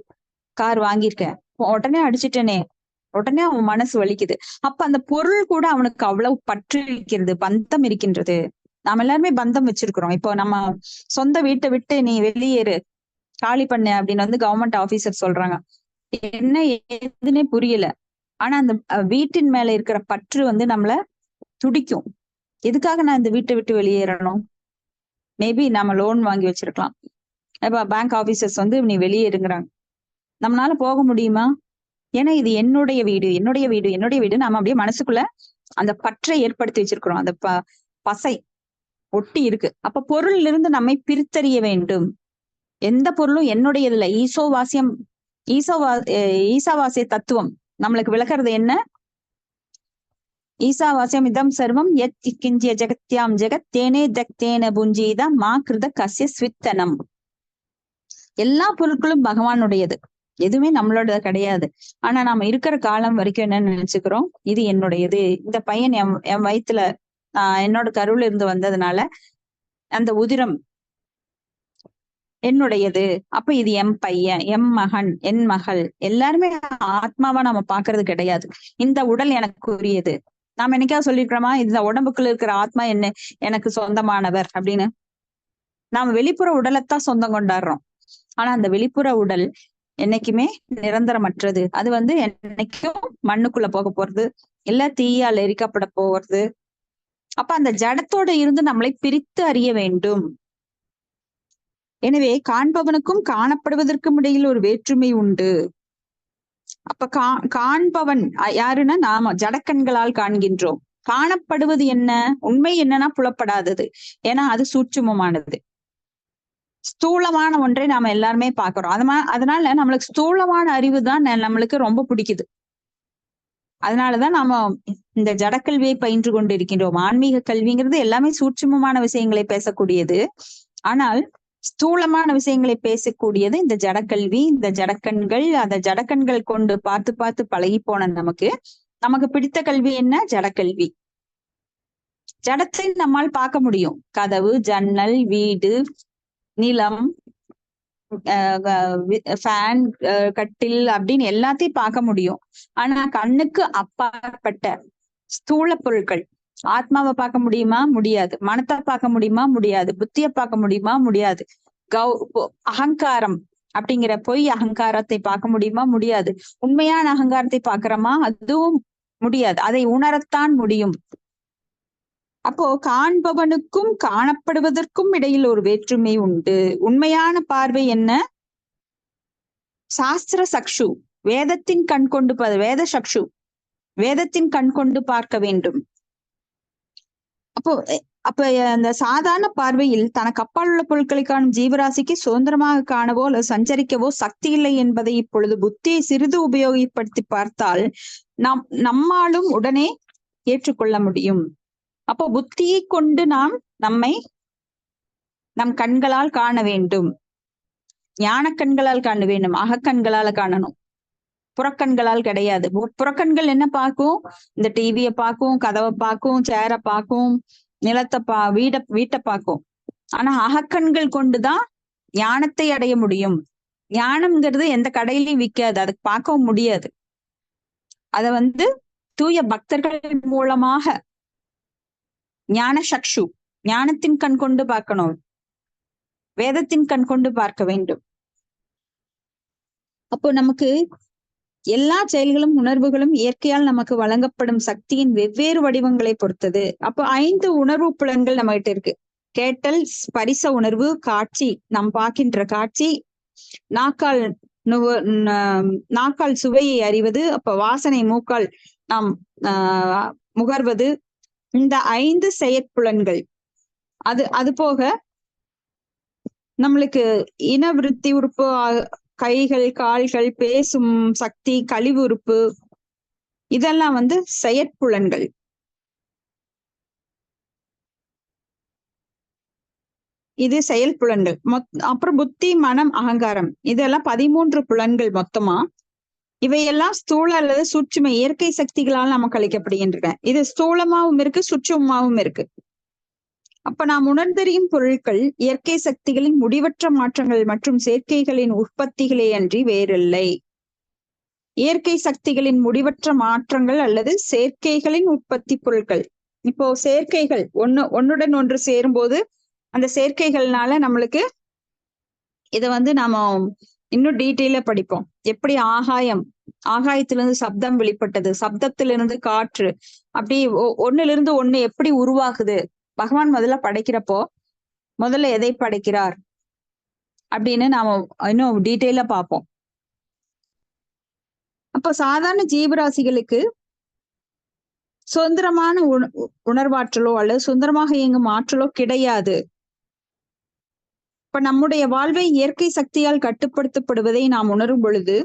கார் வாங்கியிருக்கேன், உடனே அடிச்சிட்டேனே, உடனே அவன் மனசு வலிக்குது. அப்ப அந்த பொருள் கூட அவனுக்கு அவ்வளவு பற்று இருக்கிறது, பந்தம் இருக்கின்றது. நாம எல்லாருமே பந்தம் வச்சிருக்கிறோம். இப்போ நம்ம சொந்த வீட்டை விட்டு நீ வெளியேறு, காலி பண்ணு அப்படின்னு வந்து கவர்மெண்ட் ஆபீசர் சொல்றாங்க. என்ன ஏதுன்னே புரியல. ஆனா அந்த வீட்டின் மேல இருக்கிற பற்று வந்து நம்மள துடிக்கும். எதுக்காக நான் இந்த வீட்டை விட்டு வெளியேறணும்? மேபி நம்ம லோன் வாங்கி வச்சிருக்கலாம். இப்ப பேங்க் ஆபீசர்ஸ் வந்து நீ வெளியேறுங்கிறாங்க. நம்மளால போக முடியுமா? ஏன்னா இது என்னுடைய வீடு, என்னுடைய வீடு, என்னுடைய வீடு. நம்ம அப்படியே மனசுக்குள்ள அந்த பற்றை ஏற்படுத்தி வச்சிருக்கிறோம். அந்த பசை ஒட்டி இருக்கு. அப்ப பொருள்ல இருந்து நம்மை பிரித்தறிய வேண்டும். எந்த பொருளும் என்னுடையது இல்லை. ஈசாவாசிய தத்துவம் நம்மளுக்கு விளக்குறது என்ன? ஈசாவாசியம் இதம் சர்வம் யத் கிஞ்சிய ஜெகத்யாம் ஜெகத் தேனே தக்தேன புஞ்சீத மா கிருத கஸ்ய ஸ்வித்தனம். எல்லா பொருட்களும் பகவானுடையது, எதுவுமே நம்மளோட கிடையாது. ஆனா நாம இருக்கிற காலம் வரைக்கும் என்ன நினைச்சுக்கிறோம்? இது என்னுடையது. இந்த பையன் என் வயித்துல என்னோட கருவுல இருந்து வந்ததுனால அந்த உதிரம் என்னுடையது. அப்ப இது என் பையன், என் மகன், என் மகள். எல்லாருமே ஆத்மாவா நாம பாக்குறது கிடையாது. இந்த உடல் எனக்கு உரியது. நாம என்னைக்காவது சொல்லிருக்கிறோமா இந்த உடம்புக்குள்ள இருக்கிற ஆத்மா எனக்கு சொந்தமானவர் அப்படின்னு? நாம வெளிப்புற உடலைத்தான் சொந்தம் கொண்டாடுறோம். ஆனா அந்த வெளிப்புற உடல் என்னைக்குமே நிரந்தரமற்றது. அது வந்து என்னைக்கும் மண்ணுக்குள்ள போக போறது, இல்ல தீயால் எரிக்கப்பட போறது. அப்ப அந்த ஜடத்தோட இருந்து நம்மளை பிரித்து அறிய வேண்டும். எனவே காண்பவனுக்கும் காணப்படுவதற்கும் இடையில் ஒரு வேற்றுமை உண்டு. அப்ப காண்பவன் யாருன்னா நாம ஜடக்கண்களால் காண்கின்றோம். காணப்படுவது என்ன? உண்மை என்னன்னா புலப்படாதது. ஏன்னா அது சூட்சுமமானது. ஸ்தூலமான ஒன்றை நாம எல்லாருமே பாக்குறோம். அதனால நம்மளுக்கு ஸ்தூலமான அறிவு தான் நம்மளுக்கு ரொம்ப பிடிக்குது. அதனாலதான் நாம இந்த ஜடக்கல்வியை பயின்று கொண்டு இருக்கின்றோம். ஆன்மீக கல்விங்கிறது எல்லாமே சூட்சுமமான விஷயங்களை பேசக்கூடியது. ஆனால் ஸ்தூலமான விஷயங்களை பேசக்கூடியது இந்த ஜடக்கல்வி, இந்த ஜடக்கண்கள். அந்த ஜடக்கண்கள் கொண்டு பார்த்து பார்த்து பழகி போன நமக்கு பிடித்த கல்வி என்ன? ஜடக்கல்வி. ஜடத்தை நம்மால் பார்க்க முடியும். கதவு, ஜன்னல், வீடு, நிலம், ஃபேன், கட்டில் அப்படின்னு எல்லாத்தையும் பார்க்க முடியும். ஆனா கண்ணுக்கு அப்பாற்பட்ட ஸ்தூல பொருட்கள், ஆத்மாவை பார்க்க முடியுமா? முடியாது. மனத்தை பார்க்க முடியுமா? முடியாது. புத்தியை பார்க்க முடியுமா? முடியாது. அகங்காரம் அப்படிங்கிற பொய் அகங்காரத்தை பார்க்க முடியுமா? முடியாது. உண்மையான அகங்காரத்தை பார்க்கிறோமா? அதுவும் முடியாது. அதை உணரத்தான் முடியும். அப்போ காண்பவனுக்கும் காணப்படுவதற்கும் இடையில் ஒரு வேற்றுமை உண்டு. உண்மையான பார்வை என்ன? சாஸ்திர சக்ஷு, வேதத்தின் கண் கொண்டு வேத சக்ஷு, வேதத்தின் கண் கொண்டு பார்க்க வேண்டும். அப்ப அந்த சாதாரண பார்வையில் தனக்கு அப்பால் உள்ள பொருட்களை காணும் ஜீவராசிக்கு சுதந்திரமாக காணவோ அல்லது சஞ்சரிக்கவோ சக்தி இல்லை என்பதை இப்பொழுது புத்தியை சிறிது உபயோகப்படுத்தி பார்த்தால் நம்மாலும் உடனே ஏற்றுக்கொள்ள முடியும். அப்போ புத்தியை கொண்டு நாம் நம்மை நம் கண்களால் காண வேண்டும். ஞான கண்களால் காண வேண்டும், அகக்கண்களால காணணும், புறக்கண்களால் கிடையாது. புறக்கண்கள் என்ன பார்க்கும்? இந்த டிவியை பார்க்கும், கதவை பார்க்கும், சேரை பார்க்கும், நிலத்தை வீட்டை பார்க்கும். ஆனா அகக்கண்கள் கொண்டுதான் ஞானத்தை அடைய முடியும். ஞானம்ங்கிறது எந்த கடையிலையும் விற்காது, அதுக்கு பார்க்கவும் முடியாது. அத வந்து தூய பக்தர்கள் மூலமாக ஞான சக்ஷு, ஞானத்தின் கண் கொண்டு பார்க்கணும், வேதத்தின் கண் கொண்டு பார்க்க வேண்டும். அப்போ நமக்கு எல்லா செயல்களும் உணர்வுகளும் இயற்கையால் நமக்கு வழங்கப்படும் சக்தியின் வெவ்வேறு வடிவங்களை பொறுத்தது. அப்போ 5 உணர்வு புலன்கள் நம்ம கிட்ட இருக்கு. கேட்டல், ஸ்பரிச உணர்வு, காட்சி, நாம் பார்க்கின்ற காட்சி, நாக்கால் நாக்கால் சுவையை அறிவது, அப்ப வாசனை மூக்கால் நாம் முகர்வது, இந்த 5 செயற்புலன்கள். அது போக நம்மளுக்கு இனவிருத்தி உறுப்பு, கைகள், கால்கள், பேசும் சக்தி, கழிவு உறுப்பு, இதெல்லாம் செயற்புலன்கள். இது செயல்புலன்கள். அப்புறம் புத்தி, மனம், அகங்காரம், இதெல்லாம் 13 புலன்கள் மொத்தமா. இவையெல்லாம் ஸ்தூல அல்லது சூட்சும இயற்கை சக்திகளால் நமக்கு அளிக்கப்படுகின்றன. இது ஸ்தூலமாவும் இருக்கு, சூட்சுமமாவும் இருக்கு. அப்ப நாம் உணர்ந்தறியும் பொருட்கள் இயற்கை சக்திகளின் முடிவற்ற மாற்றங்கள் மற்றும் சேர்க்கைகளின் உற்பத்திகளே அன்றி வேறில்லை. இயற்கை சக்திகளின் முடிவற்ற மாற்றங்கள் அல்லது சேர்க்கைகளின் உற்பத்தி பொருட்கள். இப்போ சேர்க்கைகள் ஒன்னுடன் ஒன்று சேரும்போது அந்த சேர்க்கைகள்னால நம்மளுக்கு இதை நாம இன்னும் டீட்டெயிலா படிப்போம். எப்படி ஆகாயத்திலிருந்து சப்தம் வெளிப்பட்டது, சப்தத்திலிருந்து காற்று, அப்படி ஒண்ணுல இருந்து ஒண்ணு எப்படி உருவாகுது. பகவான் முதல்ல படைக்கிறப்போ முதல்ல எதை படைக்கிறார் அப்படின்னு நாம இன்னும் டீட்டெயிலா பார்ப்போம். அப்போ சாதாரண ஜீவராசிகளுக்கு சுதந்திரமான உணர்வாற்றலோ அல்லது சுதந்திரமாக இயங்கும் ஆற்றலோ கிடையாது. இப்ப நம்முடைய வாழ்வை இயற்கை சக்தியால் கட்டுப்படுத்தப்படுவதை நாம் உணரும் பொழுது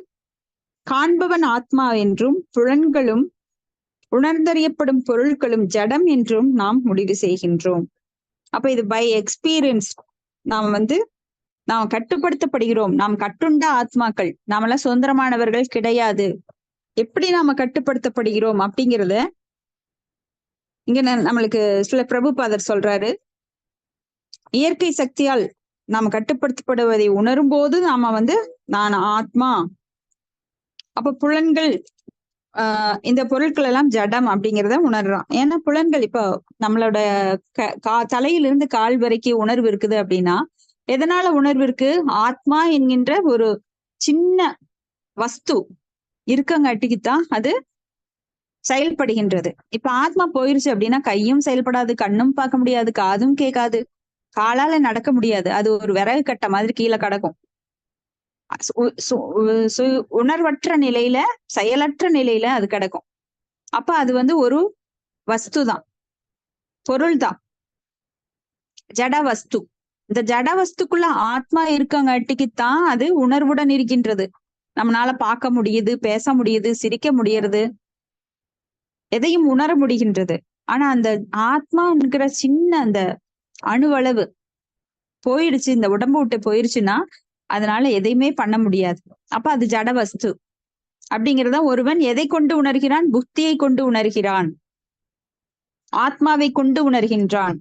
காண்பவன் ஆத்மா என்றும் புலன்களும் உணர்ந்தறியப்படும் பொருட்களும் ஜடம் என்றும் நாம் முடிவு செய்கின்றோம். அப்ப இது பை எக்ஸ்பீரியன்ஸ் நாம் கட்டுப்படுத்தப்படுகிறோம். நாம் கட்டுண்ட ஆத்மாக்கள், நாமெல்லாம் சுதந்திரமானவர்கள் கிடையாது. எப்படி நாம கட்டுப்படுத்தப்படுகிறோம் அப்படிங்கிறத இங்க நம்மளுக்கு சில பிரபுபாதர் சொல்றாரு. இயற்கை சக்தியால் நாம கட்டுப்படுத்தப்படுவதை உணரும் போது நாம நான் ஆத்மா. அப்ப புலன்கள் இந்த பொருட்கள் எல்லாம் ஜடம் அப்படிங்கிறத உணர்றோம். ஏன்னா புலன்கள் இப்போ நம்மளோட தலையிலிருந்து கால் வரைக்கும் உணர்வு இருக்குது அப்படின்னா எதனால உணர்வு இருக்கு? ஆத்மா என்கின்ற ஒரு சின்ன வஸ்து இருக்கங்காட்டிக்குத்தான் அது செயல்படுகின்றது. இப்ப ஆத்மா போயிருச்சு அப்படின்னா கையும் செயல்படாது, கண்ணும் பார்க்க முடியாது, காதும் கேட்காது, காலால நடக்க முடியாது. அது ஒரு விறகு கட்ட மாதிரி கீழே கிடக்கும். உணர்வற்ற நிலையில, செயலற்ற நிலையில அது கிடக்கும். அப்ப அது ஒரு வஸ்து தான், பொருள் தான், ஜட வஸ்து. இந்த ஜட வஸ்துக்குள்ள ஆத்மா இருக்கங்காட்டிக்குத்தான் அது உணர்வுடன் இருக்கின்றது. நம்மளால பார்க்க முடியுது, பேச முடியுது, சிரிக்க முடியறது, எதையும் உணர முடிகின்றது. ஆனா அந்த ஆத்மாங்கிற சின்ன அந்த அணுவளவு போயிடுச்சு, இந்த உடம்பு விட்டு போயிருச்சுன்னா அதனால எதையுமே பண்ண முடியாது. அப்ப அது ஜட வஸ்து. அப்படிங்கிறத ஒருவன் எதை கொண்டு உணர்கிறான்? புத்தியை கொண்டு உணர்கிறான், ஆத்மாவை கொண்டு உணர்கின்றான்.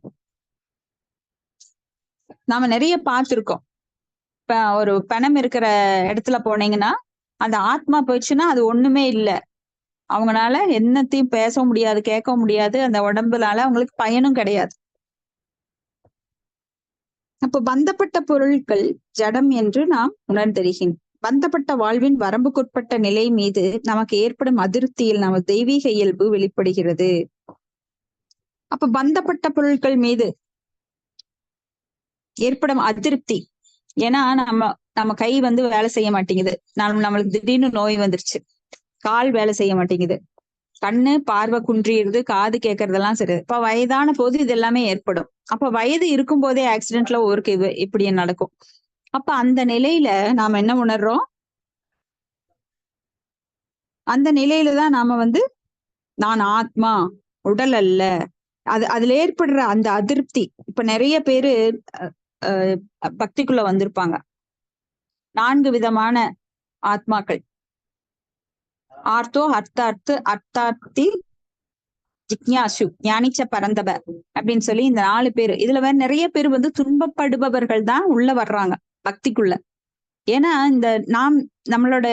நாம நிறைய பார்த்திருக்கோம். இப்ப ஒரு பணம் இருக்கிற இடத்துல போனீங்கன்னா அந்த ஆத்மா போயிடுச்சுன்னா அது ஒண்ணுமே இல்லை. அவங்களால என்னத்தையும் பேச முடியாது, கேட்க முடியாது, அந்த உடம்புனால அவங்களுக்கு பயனும் கிடையாது. அப்ப பந்தப்பட்ட பொருட்கள் ஜடம் என்று நாம் உணர்ந்தறிகின்றோம். பந்தப்பட்ட வாழ்வின் வரம்புக்குட்பட்ட நிலை மீது நமக்கு ஏற்படும் அதிருப்தியில் நம்ம தெய்வீக இயல்பு வெளிப்படுகிறது. அப்ப பந்தப்பட்ட பொருட்கள் மீது ஏற்படும் அதிருப்தி, ஏன்னா நம்ம கை வேலை செய்ய மாட்டேங்குது, நம்மளுக்கு திடீர்னு நோய் வந்துருச்சு, கால் வேலை செய்ய மாட்டேங்குது, கண்ணு பார்வை குன்றிடுது, காது கேட்கறதெல்லாம் சரி. இப்ப வயதான போது இது எல்லாமே ஏற்படும். அப்ப வயது இருக்கும் போதே ஆக்சிடென்ட்ல ஒருக்கு இப்படி நடக்கும். அப்ப அந்த நிலையில நாம என்ன உணர்றோம்? அந்த நிலையில தான் நாம நான் ஆத்மா, உடல் அல்ல. அதுல ஏற்படுற அந்த அதிருப்தி. இப்ப நிறைய பேரு பக்திக்குள்ள வந்திருப்பாங்க. 4 விதமான ஆத்மாக்கள், ஆர்த்தோ, அர்த்தார்த்தி, ஜிக்ஞாசு, ஞானிச்ச பரந்தப அப்படின்னு சொல்லி இந்த 4 பேரு. இதுல வேற நிறைய பேர் துன்பப்படுபவர்கள் தான் உள்ள வர்றாங்க பக்திக்குள்ள. ஏன்னா இந்த நம்மளோட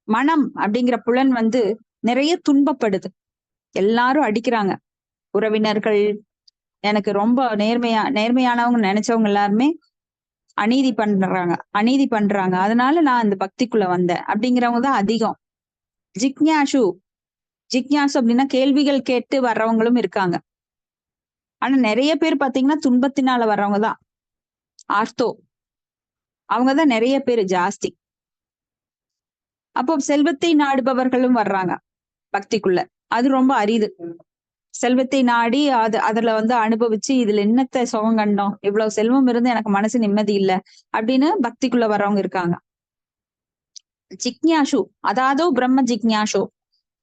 மனம் அப்படிங்கிற புலன் நிறைய துன்பப்படுது. எல்லாரும் அடிக்கிறாங்க. உறவினர்கள், எனக்கு ரொம்ப நேர்மையானவங்க நினைச்சவங்க எல்லாருமே அநீதி பண்றாங்க. அதனால நான் இந்த பக்திக்குள்ள வந்தேன் அப்படிங்கிறவங்க தான் அதிகம். ஜிக்ஞாசு ஜிக்ஞாசு அப்படின்னா கேள்விகள் கேட்டு வர்றவங்களும் இருக்காங்க. ஆனா நிறைய பேர் பாத்தீங்கன்னா துன்பத்தினால வர்றவங்க தான். ஆர்த்தோ அவங்கதான் நிறைய பேர் ஜாஸ்தி. அப்போ செல்வத்தை நாடுபவர்களும் வர்றாங்க பக்திக்குள்ள. அது ரொம்ப அரிது. செல்வத்தை நாடி அதுல அனுபவிச்சு இதுல என்னத்த சுகம் கண்டோம், இவ்வளவு செல்வம் இருந்து எனக்கு மனசு நிம்மதி இல்லை அப்படின்னு பக்திக்குள்ள வர்றவங்க இருக்காங்க. ஜிக்ஞாசு அதாவது பிரம்ம ஜிக்ஞாசு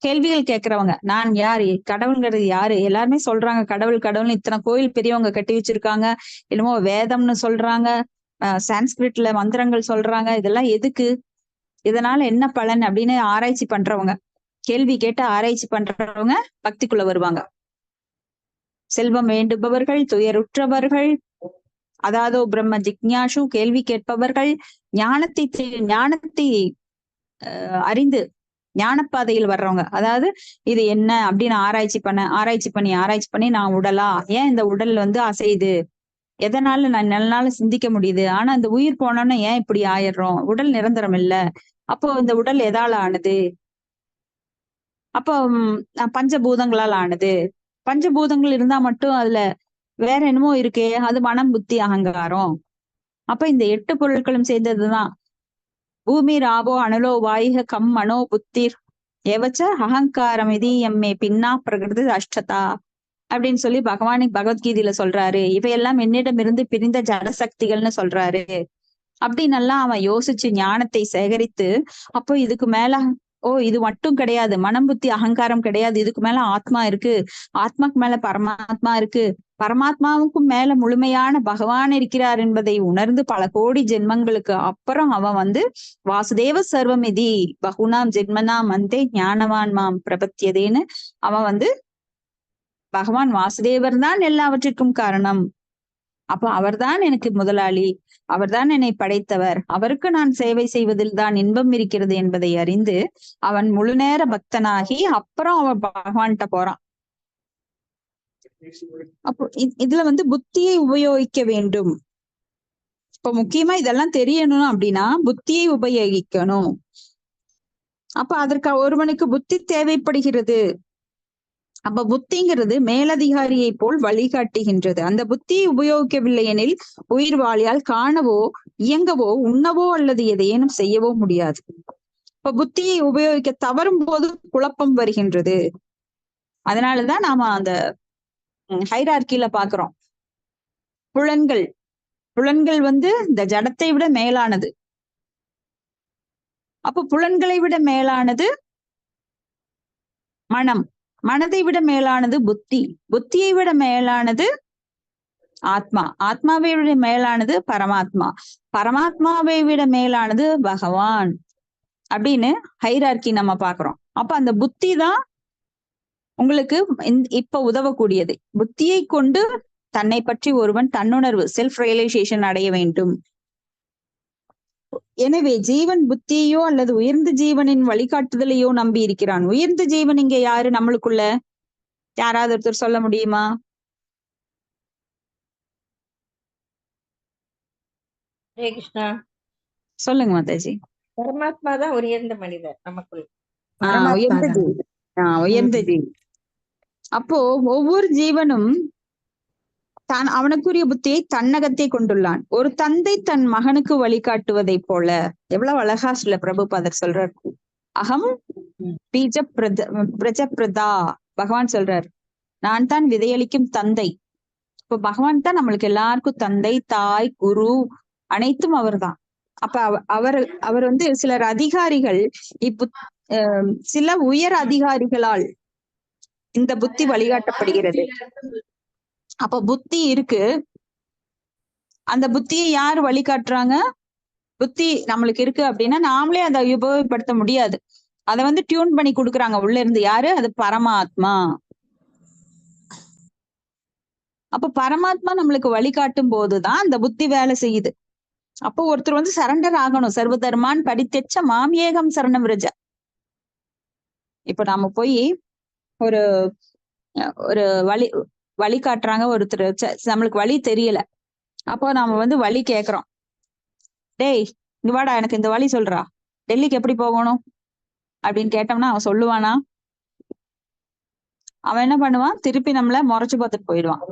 கேள்விகள் கேட்கிறவங்க. நான் யாரு, கடவுள்ங்கிறது யாரு, எல்லாருமே சொல்றாங்க கடவுள் கடவுள்னு. இத்தனை கோயில் பெரியவங்க கட்டி வச்சிருக்காங்க, என்னமோ வேதம்னு சொல்றாங்க, சான்ஸ்கிரிட்ல மந்திரங்கள் சொல்றாங்க. இதெல்லாம் எதுக்கு, இதனால என்ன பலன் அப்படின்னு ஆராய்ச்சி பண்றவங்க, கேள்வி கேட்டு ஆராய்ச்சி பண்றவங்க பக்திக்குள்ள வருவாங்க. செல்வம் வேண்டுபவர்கள், துயருற்றவர்கள், அதாவது பிரம்ம ஜிக்ஞாசு கேள்வி கேட்பவர்கள், ஞானத்தை அறிந்து ஞானப்பாதையில் வர்றவங்க. அதாவது இது என்ன அப்படின்னு ஆராய்ச்சி பண்ணி நான் உடலா, ஏன் இந்த உடல் அசையுது, எதனால நான் நல்ல சிந்திக்க முடியுது, ஆனா இந்த உயிர் போனோன்னா ஏன் இப்படி ஆயிடுறோம், உடல் நிரந்தரம் இல்ல, அப்போ இந்த உடல் எதால ஆனது, அப்போ பஞ்சபூதங்களால் ஆனது, பஞ்சபூதங்கள் இருந்தா மட்டும் அதுல வேற என்னமோ இருக்கே, அது மனம் புத்தி அகங்காரம். அப்ப இந்த 8 பொருட்களும் சேர்ந்ததுதான். பூமி ராபோ அனலோ வாயுக கம் மனோ புத்திர் ஏவச்ச அகங்காரம் இது எம்மே பின்னா பிரகிருதி அஷ்டதா அப்படின்னு சொல்லி பகவத்கீதையில சொல்றாரு. இவையெல்லாம் என்னிடமிருந்து பிரிந்த ஜடசக்திகள்னு சொல்றாரு. அப்படின்னு எல்லாம் அவன் யோசிச்சு ஞானத்தை சேகரித்து, அப்போ இதுக்கு மேல இது மட்டும் கிடையாது, மனம் புத்தி அகங்காரம் கிடையாது, இதுக்கு மேல ஆத்மா இருக்கு, ஆத்மாக்கு மேல பரமாத்மா இருக்கு, பரமாத்மாவுக்கும் மேல முழுமையான பகவான் இருக்கிறார் என்பதை உணர்ந்து பல கோடி ஜென்மங்களுக்கு அப்புறம் அவன் வாசுதேவ சர்வமிதி பகுனாம் ஜென்மனாம் அந்தே ஞானவான் மாம் பிரபத்தியதேன்னு அவன் பகவான் வாசுதேவர் தான் எல்லாவற்றிற்கும் காரணம், அப்போ அவர்தான் எனக்கு முதலாளி, அவர்தான் என்னை படைத்தவர், அவருக்கு நான் சேவை செய்வதில் தான் இன்பம் இருக்கிறது என்பதை அறிந்து அவன் முழு நேர பக்தனாகி அப்புறம் அவன் பகவான்கிட்ட போறான். அப்போ இதுல புத்தியை உபயோகிக்க வேண்டும். இப்ப முக்கியமா இதெல்லாம் தெரியணும் அப்படின்னா புத்தியை உபயோகிக்கணும். அப்ப அதற்கு ஒருவனுக்கு புத்தி தேவைப்படுகிறது. அப்ப புத்திங்கிறது மேலதிகாரியை போல் வழிகாட்டுகின்றது. அந்த புத்தியை உபயோகிக்கவில்லை எனில் உயிர் வாழியால் காணவோ இயங்கவோ உண்ணவோ அல்லது எதையேனும் செய்யவோ முடியாது. இப்ப புத்தியை உபயோகிக்க தவறும் போது குழப்பம் வருகின்றது. அதனாலதான் நாம அந்த ஹைரார்கில பாக்குறோம். புலன்கள் இந்த ஜடத்தை விட மேலானது. அப்ப புலன்களை விட மேலானது மனம், மனதை விட மேலானது புத்தி, புத்தியை விட மேலானது ஆத்மா, ஆத்மாவை விட மேலானது பரமாத்மா, பரமாத்மாவை விட மேலானது பகவான் அப்படின்னு ஹைரார்கி நம்ம பாக்குறோம். அப்ப அந்த புத்தி தான் உங்களுக்கு இப்ப உதவக்கூடியது. புத்தியை கொண்டு தன்னை பற்றி ஒருவன் தன்னுணர்வு செல்ஃப் ரியலைசேஷன் அடைய வேண்டும். எனவே ஜீவன் புத்தியையோ அல்லது உயர்ந்த ஜீவனின் வழிகாட்டுதலையோ நம்பி இருக்கிறான். உயர்ந்த ஜீவன் இங்க யாரு, நம்மளுக்குள்ள யாராவது ஒருத்தர் சொல்ல முடியுமா? ஹரே கிருஷ்ணா. சொல்லுங்க மாதாஜி. பரமாத்மா தான் உயர்ந்த மனிதர் நமக்குள். உயர்ந்த ஜீவன். உயர்ந்த ஜீவன். அப்போ ஒவ்வொரு ஜீவனும் அவனுக்குரிய புத்தியை தன்னகத்தை கொண்டுள்ளான். ஒரு தந்தை தன் மகனுக்கு வழிகாட்டுவதை போல. எவ்வளவு அழகா சொல்ல பிரபுபாதர் சொல்றார். அகம் பீஜ பிரஜபிரதா, பகவான் சொல்றார் நான் தான் விதையளிக்கும் தந்தை. இப்ப பகவான் தான் நம்மளுக்கு எல்லாருக்கும் தந்தை, தாய், குரு அனைத்தும் அவர் தான். அப்ப அவர் சிலர் அதிகாரிகள், சில உயர் அதிகாரிகளால் இந்த புத்தி வழிகாட்டப்படுகிறது. அப்ப புத்தி இருக்கு, அந்த புத்தியை யாரு வழிகாட்டுறாங்க? புத்தி நம்மளுக்கு இருக்கு அப்படின்னா நாமளே அதை உபயோகப்படுத்த முடியாது. அதை டியூன் பண்ணி கொடுக்குறாங்க உள்ள இருந்து. யாரு? அது பரமாத்மா. அப்ப பரமாத்மா நம்மளுக்கு வழிகாட்டும் போதுதான் அந்த புத்தி வேலை செய்யுது. அப்போ ஒருத்தர் சரண்டர் ஆகணும். சர்வதர்மான் படித்தெச்ச மாமியேகம் சரணம் விரஜ. இப்ப நாம போய் ஒரு வழி காட்டுறாங்க ஒருத்தர், நம்மளுக்கு வழி தெரியல. அப்போ நாம வழி கேக்குறோம். டேய் இங்க வாடா, எனக்கு இந்த வழி சொல்றா, டெல்லிக்கு எப்படி போகணும், அப்படின்னு கேட்டோம்னா அவன் சொல்லுவானா? அவன் என்ன பண்ணுவான்? திருப்பி நம்மள முறைச்சு பார்த்துட்டு போயிடுவான்.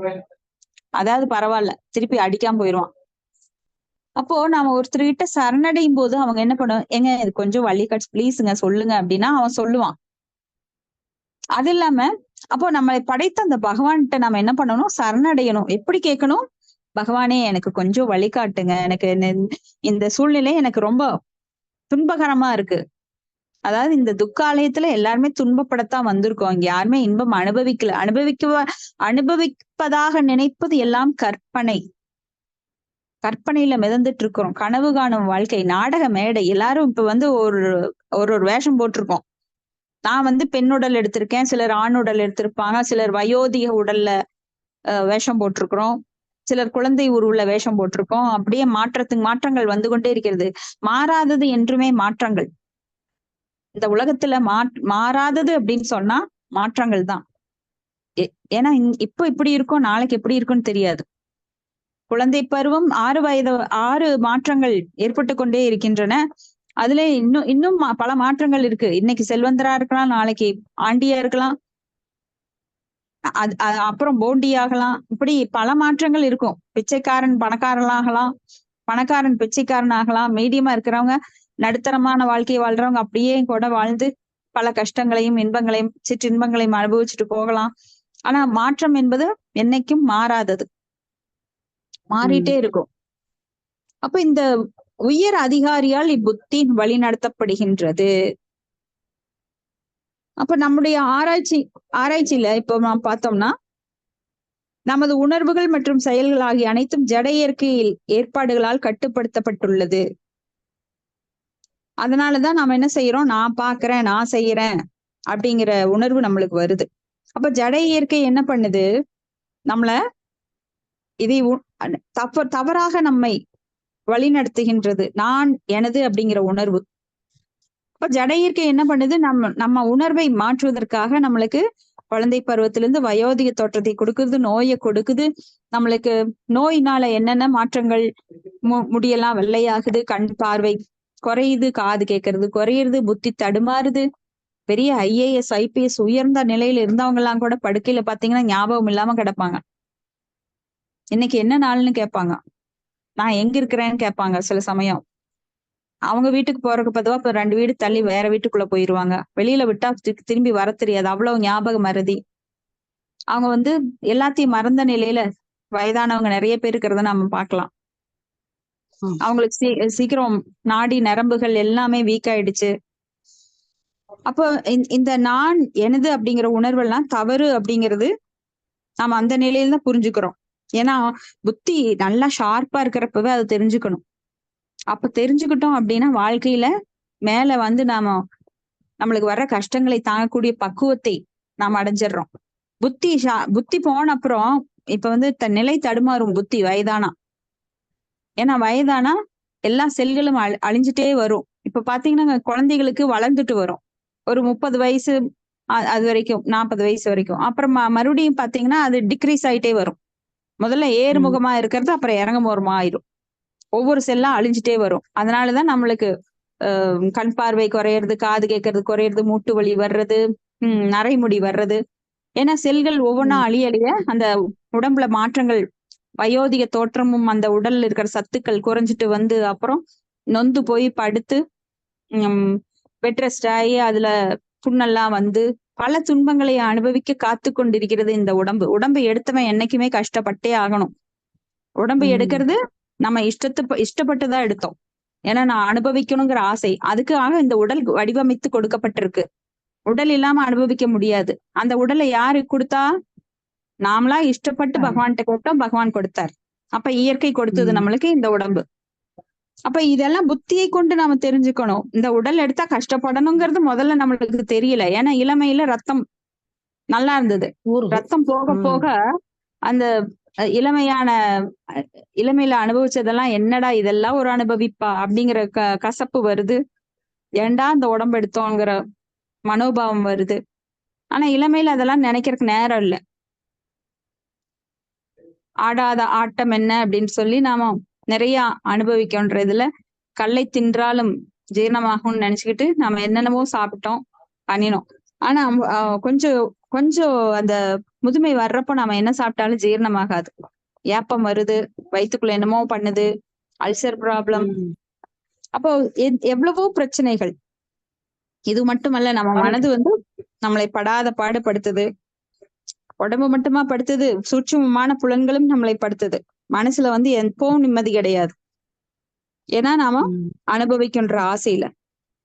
அதாவது பரவாயில்ல, திருப்பி அடிக்காம போயிடுவான். அப்போ நாம ஒருத்தர்கிட்ட சரணடையும் போது அவங்க என்ன பண்ணுவாங்க, ஏங்க இது கொஞ்சம் வழி கட்ஸ் ப்ளீஸுங்க சொல்லுங்க அப்படின்னா அவன் சொல்லுவான். அது இல்லாம அப்போ நம்மளை படைத்த அந்த பகவான்கிட்ட நம்ம என்ன பண்ணணும்? சரணடையணும். எப்படி கேட்கணும்? பகவானே எனக்கு கொஞ்சம் வழிகாட்டுங்க, எனக்கு இந்த சூழ்நிலை எனக்கு ரொம்ப துன்பகரமா இருக்கு. அதாவது இந்த துக்காலயத்துல எல்லாருமே துன்பப்படத்தான் வந்திருக்கோம். இங்க யாருமே இன்பம் அனுபவிக்கல. அனுபவிப்பதாக நினைப்பது எல்லாம் கற்பனை. கற்பனையில மிதந்துட்டு இருக்கிறோம். கனவு காணும் வாழ்க்கை, நாடக மேடை. எல்லாரும் இப்ப ஒரு ஒரு வேஷம் போட்டிருக்கோம். நான் பெண் உடல் எடுத்திருக்கேன், சிலர் ஆண் உடல் எடுத்திருப்பாங்க, சிலர் வயோதிக உடல்ல வேஷம் போட்டிருக்கிறோம், சிலர் குழந்தை உருவுல வேஷம் போட்டிருக்கோம். அப்படியே மாற்றங்கள் வந்து கொண்டே இருக்கிறது. மாறாதது என்றுமே மாற்றங்கள். இந்த உலகத்துல மாறாதது அப்படின்னு சொன்னா மாற்றங்கள் தான். ஏன்னா இப்போ இப்படி இருக்கும், நாளைக்கு எப்படி இருக்கும்னு தெரியாது. குழந்தை பருவம் 6 மாற்றங்கள் ஏற்பட்டு கொண்டே இருக்கின்றன. அதுல இன்னும் பல மாற்றங்கள் இருக்கு. இன்னைக்கு செல்வந்தரா இருக்கலாம், நாளைக்கு ஆண்டியா இருக்கலாம், அப்புறம் போண்டி ஆகலாம். இப்படி பல மாற்றங்கள் இருக்கும். பிச்சைக்காரன் பணக்காரன் ஆகலாம், பணக்காரன் பிச்சைக்காரன் ஆகலாம். மீடியமா இருக்கிறவங்க நடுத்தரமான வாழ்க்கையை வாழ்றவங்க அப்படியே கூட வாழ்ந்து பல கஷ்டங்களையும் இன்பங்களையும் சிற்றின்பங்களையும் அனுபவிச்சுட்டு போகலாம். ஆனா மாற்றம் என்பது என்னைக்கும் மாறாதது, மாறிட்டே இருக்கும். அப்ப இந்த உயர் அதிகாரியால் இப்புத்தி வழி நடத்தப்படுகின்றது. அப்ப நம்முடைய ஆராய்ச்சியில இப்போ நாம் பார்த்தோம்னா, நமது உணர்வுகள் மற்றும் செயல்கள் ஆகிய அனைத்தும் ஜட இயற்கையில் ஏற்பாடுகளால் கட்டுப்படுத்தப்பட்டுள்ளது. அதனாலதான் நாம என்ன செய்யறோம்? நான் பாக்குறேன், நான் செய்யறேன் அப்படிங்கிற உணர்வு நம்மளுக்கு வருது. அப்ப ஜட இயற்கை என்ன பண்ணுது? நம்மள இதை தவறாக நம்மை வழி நடத்துகின்றது. நான் எனது அப்படிங்கிற உணர்வு. அப்ப ஜட இயற்கை என்ன பண்ணுது? நம்ம உணர்வை மாற்றுவதற்காக நம்மளுக்கு குழந்தை பருவத்திலிருந்து வயோதிக தோற்றத்தை கொடுக்குது, நோயை கொடுக்குது. நம்மளுக்கு நோயினால என்னென்ன மாற்றங்கள், முடியெல்லாம் வெள்ளையாகுது, கண் பார்வை குறையுது, காது கேட்கறது குறையுது, புத்தி தடுமாறுது. பெரிய IAS IPS உயர்ந்த நிலையில இருந்தவங்க எல்லாம் கூட படுக்கையில பாத்தீங்கன்னா ஞாபகம் இல்லாம கிடப்பாங்க. இன்னைக்கு என்ன நாள்னு கேட்பாங்க, நான் எங்க இருக்கிறேன்னு கேட்பாங்க. சில சமயம் அவங்க வீட்டுக்கு போறதுக்கு பதுவா இப்ப 2 வீடு தள்ளி வேற வீட்டுக்குள்ள போயிருவாங்க. வெளியில விட்டா திரும்பி வர தெரியாது, அவ்வளவு ஞாபக மறதி. அவங்க எல்லாத்தையும் மறந்த நிலையில வயதானவங்க நிறைய பேர் இருக்கிறத நம்ம பார்க்கலாம். அவங்களுக்கு சீக்கிரம் நாடி நரம்புகள் எல்லாமே வீக் ஆயிடுச்சு. அப்போ இந்த நான் எனது அப்படிங்கிற உணர்வெல்லாம் தவறு அப்படிங்கிறது நாம அந்த நிலையில தான் புரிஞ்சுக்கிறோம். ஏன்னா புத்தி நல்லா ஷார்ப்பா இருக்கிறப்பவே அதை தெரிஞ்சுக்கணும். அப்ப தெரிஞ்சுக்கிட்டோம் அப்படின்னா வாழ்க்கையில மேல நம்மளுக்கு வர்ற கஷ்டங்களை தாங்கக்கூடிய பக்குவத்தை நாம் அடைஞ்சிடறோம். புத்தி போன அப்புறம் இப்ப நிலை தடுமாறும் புத்தி வயதானா. ஏன்னா வயதானா எல்லா செல்களும் அழிஞ்சிட்டே வரும். இப்ப பாத்தீங்கன்னா குழந்தைகளுக்கு வளர்ந்துட்டு வரும் ஒரு 30 வயசு, அது வரைக்கும் 40 வயசு வரைக்கும். அப்புறம் மறுபடியும் பாத்தீங்கன்னா அது டிக்ரீஸ் ஆயிட்டே வரும். முதல்ல ஏறுமுகமா இருக்கிறது அப்புறம் இறங்குமுகமா ஆயிரும். ஒவ்வொரு செல்லா அழிஞ்சிட்டே வரும். அதனாலதான் நம்மளுக்கு கண் பார்வை குறையிறது, காது கேட்கறது குறையிறது, மூட்டு வலி வர்றது, நரைமுடி வர்றது. ஏன்னா செல்கள் ஒவ்வொன்றா அழிய அந்த உடம்புல மாற்றங்கள், வயோதிக தோற்றமும் அந்த உடல்ல இருக்கிற சத்துக்கள் குறைஞ்சிட்டு அப்புறம் நொந்து போய் படுத்து பெட் ரெஸ்ட் ஆகி அதுல புண்ணெல்லாம் பல துன்பங்களை அனுபவிக்க காத்து கொண்டிருக்கிறது இந்த உடம்பு எடுத்தவன் என்னைக்குமே கஷ்டப்பட்டே ஆகணும். உடம்பு எடுக்கிறது நம்ம இஷ்டப்பட்டுதான் எடுத்தோம். ஏன்னா நான் அனுபவிக்கணுங்கிற ஆசை, அதுக்காக இந்த உடல் வடிவமைத்து கொடுக்கப்பட்டிருக்கு. உடல் இல்லாம அனுபவிக்க முடியாது. அந்த உடலை யாரு கொடுத்தா? நாமளா இஷ்டப்பட்டு பகவான்கிட்ட கேட்டோம், பகவான் கொடுத்தார். அப்ப இயற்கை கொடுத்தது நம்மளுக்கு இந்த உடம்பு. அப்ப இதெல்லாம் புத்தியை கொண்டு நாம தெரிஞ்சுக்கணும். இந்த உடல் எடுத்தா கஷ்டப்படணுங்கிறது முதல்ல நம்மளுக்கு தெரியல. ஏன்னா இளமையில ரத்தம் நல்லா இருந்தது. ரத்தம் போக போக அந்த இளமையில அனுபவிச்சதெல்லாம் என்னடா இதெல்லாம் ஒரு அனுபவிப்பா அப்படிங்கிற கசப்பு வருது. ஏண்டா இந்த உடம்பு எடுத்தோங்கிற மனோபாவம் வருது. ஆனா இளமையில அதெல்லாம் நினைக்கிறதுக்கு நேரம் இல்லை. ஆடாத ஆட்டம் என்ன அப்படின்னு சொல்லி நாம நிறைய அனுபவிக்கின்றதுல கல்லை தின்றாலும் ஜீரணமாகும்னு நினைச்சுக்கிட்டு நம்ம என்னென்னமோ சாப்பிட்டோம் பண்ணினோம். ஆனா கொஞ்சம் கொஞ்சம் அந்த முதுமை வர்றப்போ நம்ம என்ன சாப்பிட்டாலும் ஜீரணமாகாது. ஏப்பம் வருது, வயிற்றுக்குள்ள என்னமோ பண்ணுது, அல்சர் ப்ராப்ளம். அப்போ எவ்வளவோ பிரச்சனைகள். இது மட்டுமல்ல, நம்ம மனது வந்து நம்மளை படாத பாடுபடுத்துது. உடம்பு மட்டுமா படுத்துது, சூட்சுமமான புலன்களும் நம்மளை படுத்துது. மனசுல வந்து எப்பவும் நிம்மதி கிடையாது. ஏன்னா நாம அனுபவிக்கின்ற ஆசையில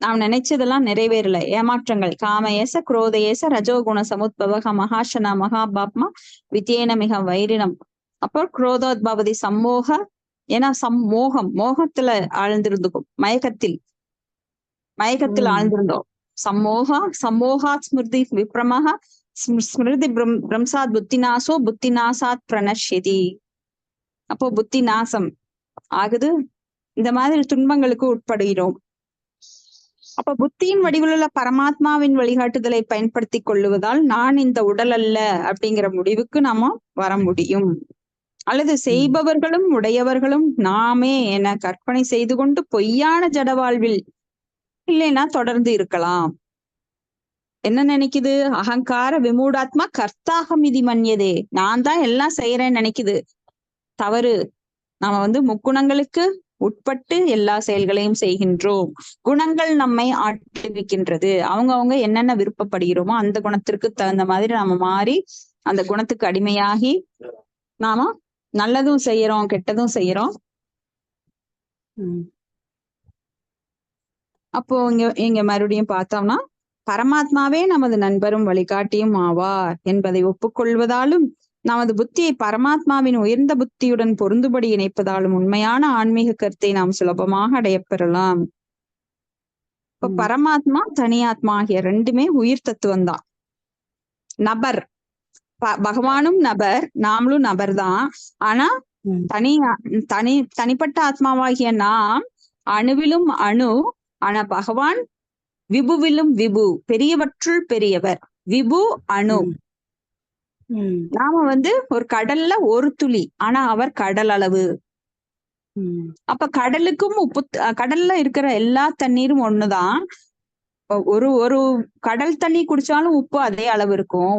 நாம் நினைச்சதெல்லாம் நிறைவேறல. ஏமாற்றங்கள், காமயேச குரோதயேச ரஜோகுண சமுத்பவக மகாசனா மகாபாப்மா வித்யேன மிக வைரினம். அப்போ குரோதோத்பவதி சம்மோக, ஏன்னா மோகத்துல ஆழ்ந்திருந்தோம், மயக்கத்தில் ஆழ்ந்திருந்தோம். சம்மோகாத் ஸ்மிருதி விப்ரமஹ ஸ்மிருதி பிரம்சாத் புத்திநாசோ புத்திநாசாத் பிரணஷ்யதி. அப்போ புத்தி நாசம் ஆகுது, இந்த மாதிரி துன்பங்களுக்கு உட்படுகிறோம். அப்ப புத்தியின் வடிவிலுள்ள பரமாத்மாவின் வழிகாட்டுதலை பயன்படுத்தி கொள்ளுவதால் நான் இந்த உடல் அல்ல அப்படிங்கிற முடிவுக்கு நாம வர முடியும். அல்லது செய்பவர்களும் உடையவர்களும் நாமே என கற்பனை செய்து கொண்டு பொய்யான ஜட வாழ்வில் இல்லைன்னா தொடர்ந்து இருக்கலாம். என்ன நினைக்குது? அகங்கார விமூடாத்மா கர்த்தாகம் இது மன்யதே, நான் தான் எல்லாம் செய்யறேன்னு நினைக்குது. தவறு. நாம வந்து முக்குணங்களுக்கு உட்பட்டு எல்லா செயல்களையும் செய்கின்றோம். குணங்கள் நம்மை ஆட்டுவிக்கின்றது. அவங்க என்னென்ன விருப்பப்படுகிறோமோ அந்த குணத்திற்கு தகுந்த மாதிரி நாம மாறி அந்த குணத்துக்கு அடிமையாகி நாம நல்லதும் செய்யறோம், கெட்டதும் செய்யறோம். அப்போ இங்க மறுபடியும் பார்த்தோம்னா, பரமாத்மாவே நமது நண்பரும் வழிகாட்டியும் ஆவார் என்பதை ஒப்புக்கொள்வதாலும் நமது புத்தியை பரமாத்மாவின் உயர்ந்த புத்தியுடன் பொருந்துபடி இணைப்பதாலும் உண்மையான ஆன்மீக கருத்தை நாம் சுலபமாக அடையப்பெறலாம். இப்ப பரமாத்மா தனியாத்மா ஆகிய ரெண்டுமே உயிர் தத்துவம் தான். நபர், பகவானும் நபர், நாமளும் நபர் தான். ஆனா தனிப்பட்ட ஆத்மாவாகிய நாம் அணுவிலும் அணு. ஆனா பகவான் விபுவிலும் விபு, பெரியவற்றுள் பெரியவர். விபு அணு. நாம வந்து ஒரு கடல்ல ஒரு துளி, ஆனா அவர் கடல் அளவு. அப்ப கடலுக்கும் கடல்ல இருக்கிற எல்லா தண்ணீரும் ஒண்ணுதான். ஒரு கடல் தண்ணி குடிச்சாலும் உப்பு அதே அளவு இருக்கும்,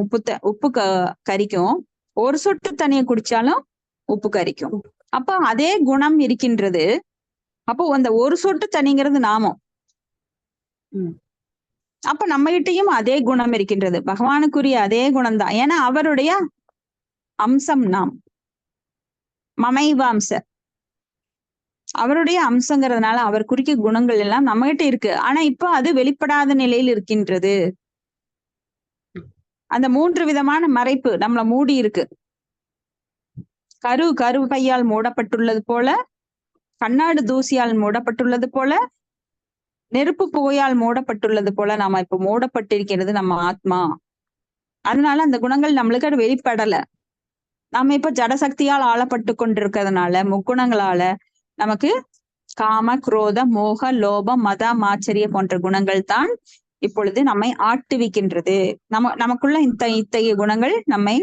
உப்பு கரிக்கும். ஒரு சொட்டு தண்ணியை குடிச்சாலும் உப்பு கரிக்கும். அப்ப அதே குணம் இருக்கின்றது. அப்போ அந்த ஒரு சொட்டு தண்ணிங்கிறது நாமம். அப்ப நம்ம கிட்டையும் அதே குணம் இருக்கின்றது, பகவானுக்குரிய அதே குணம் தான். ஏன்னா அவருடைய அம்சம் நாம், மமைவாம்ச, அவருடைய அம்சங்கிறதுனால அவர் குறிக்க குணங்கள் எல்லாம் நம்ம கிட்ட இருக்கு. ஆனா இப்ப அது வெளிப்படாத நிலையில் இருக்கின்றது. அந்த 3 விதமான மறைப்பு நம்மள மூடி இருக்கு. கருப்பையால் மூடப்பட்டுள்ளது போல, கண்ணாடு தூசியால் மூடப்பட்டுள்ளது போல, நெருப்பு புகையால் மூடப்பட்டுள்ளது போல நாம இப்ப மூடப்பட்டிருக்கிறது நம்ம ஆத்மா. அதனால அந்த குணங்கள் நம்மளுக்கு அது வெளிப்படல. நாம இப்ப ஜடசக்தியால் ஆளப்பட்டு கொண்டிருக்கிறதுனால முக்குணங்களால நமக்கு காம, குரோத, மோக, லோபம், மத, மாச்சரிய போன்ற குணங்கள் தான் இப்பொழுது நம்மை ஆட்டுவிக்கின்றது. நமக்குள்ள இத்தகைய குணங்கள் நம்மளை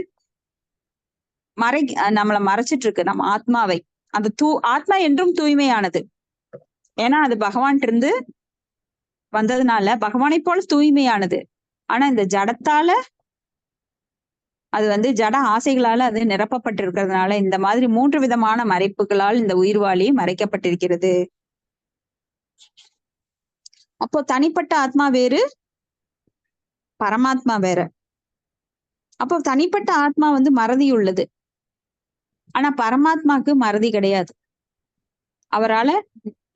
மறைச்சிட்டு இருக்கு, நம்ம ஆத்மாவை. அந்த ஆத்மா என்றும் தூய்மையானது. ஏன்னா அது பகவான் இருந்து வந்ததுனால பகவானை போல தூய்மையானது. ஆனா இந்த ஜடத்தால, அது வந்து ஜட ஆசைகளால அது நிரப்பப்பட்டிருக்கிறதுனால இந்த மாதிரி 3 விதமான மறைப்புகளால் இந்த உயிர்வாளி மறைக்கப்பட்டிருக்கிறது. அப்போ தனிப்பட்ட ஆத்மா வேறு, பரமாத்மா வேற. அப்போ தனிப்பட்ட ஆத்மா வந்து மறதி உள்ளது. ஆனா பரமாத்மாக்கு மறதி கிடையாது. அவரால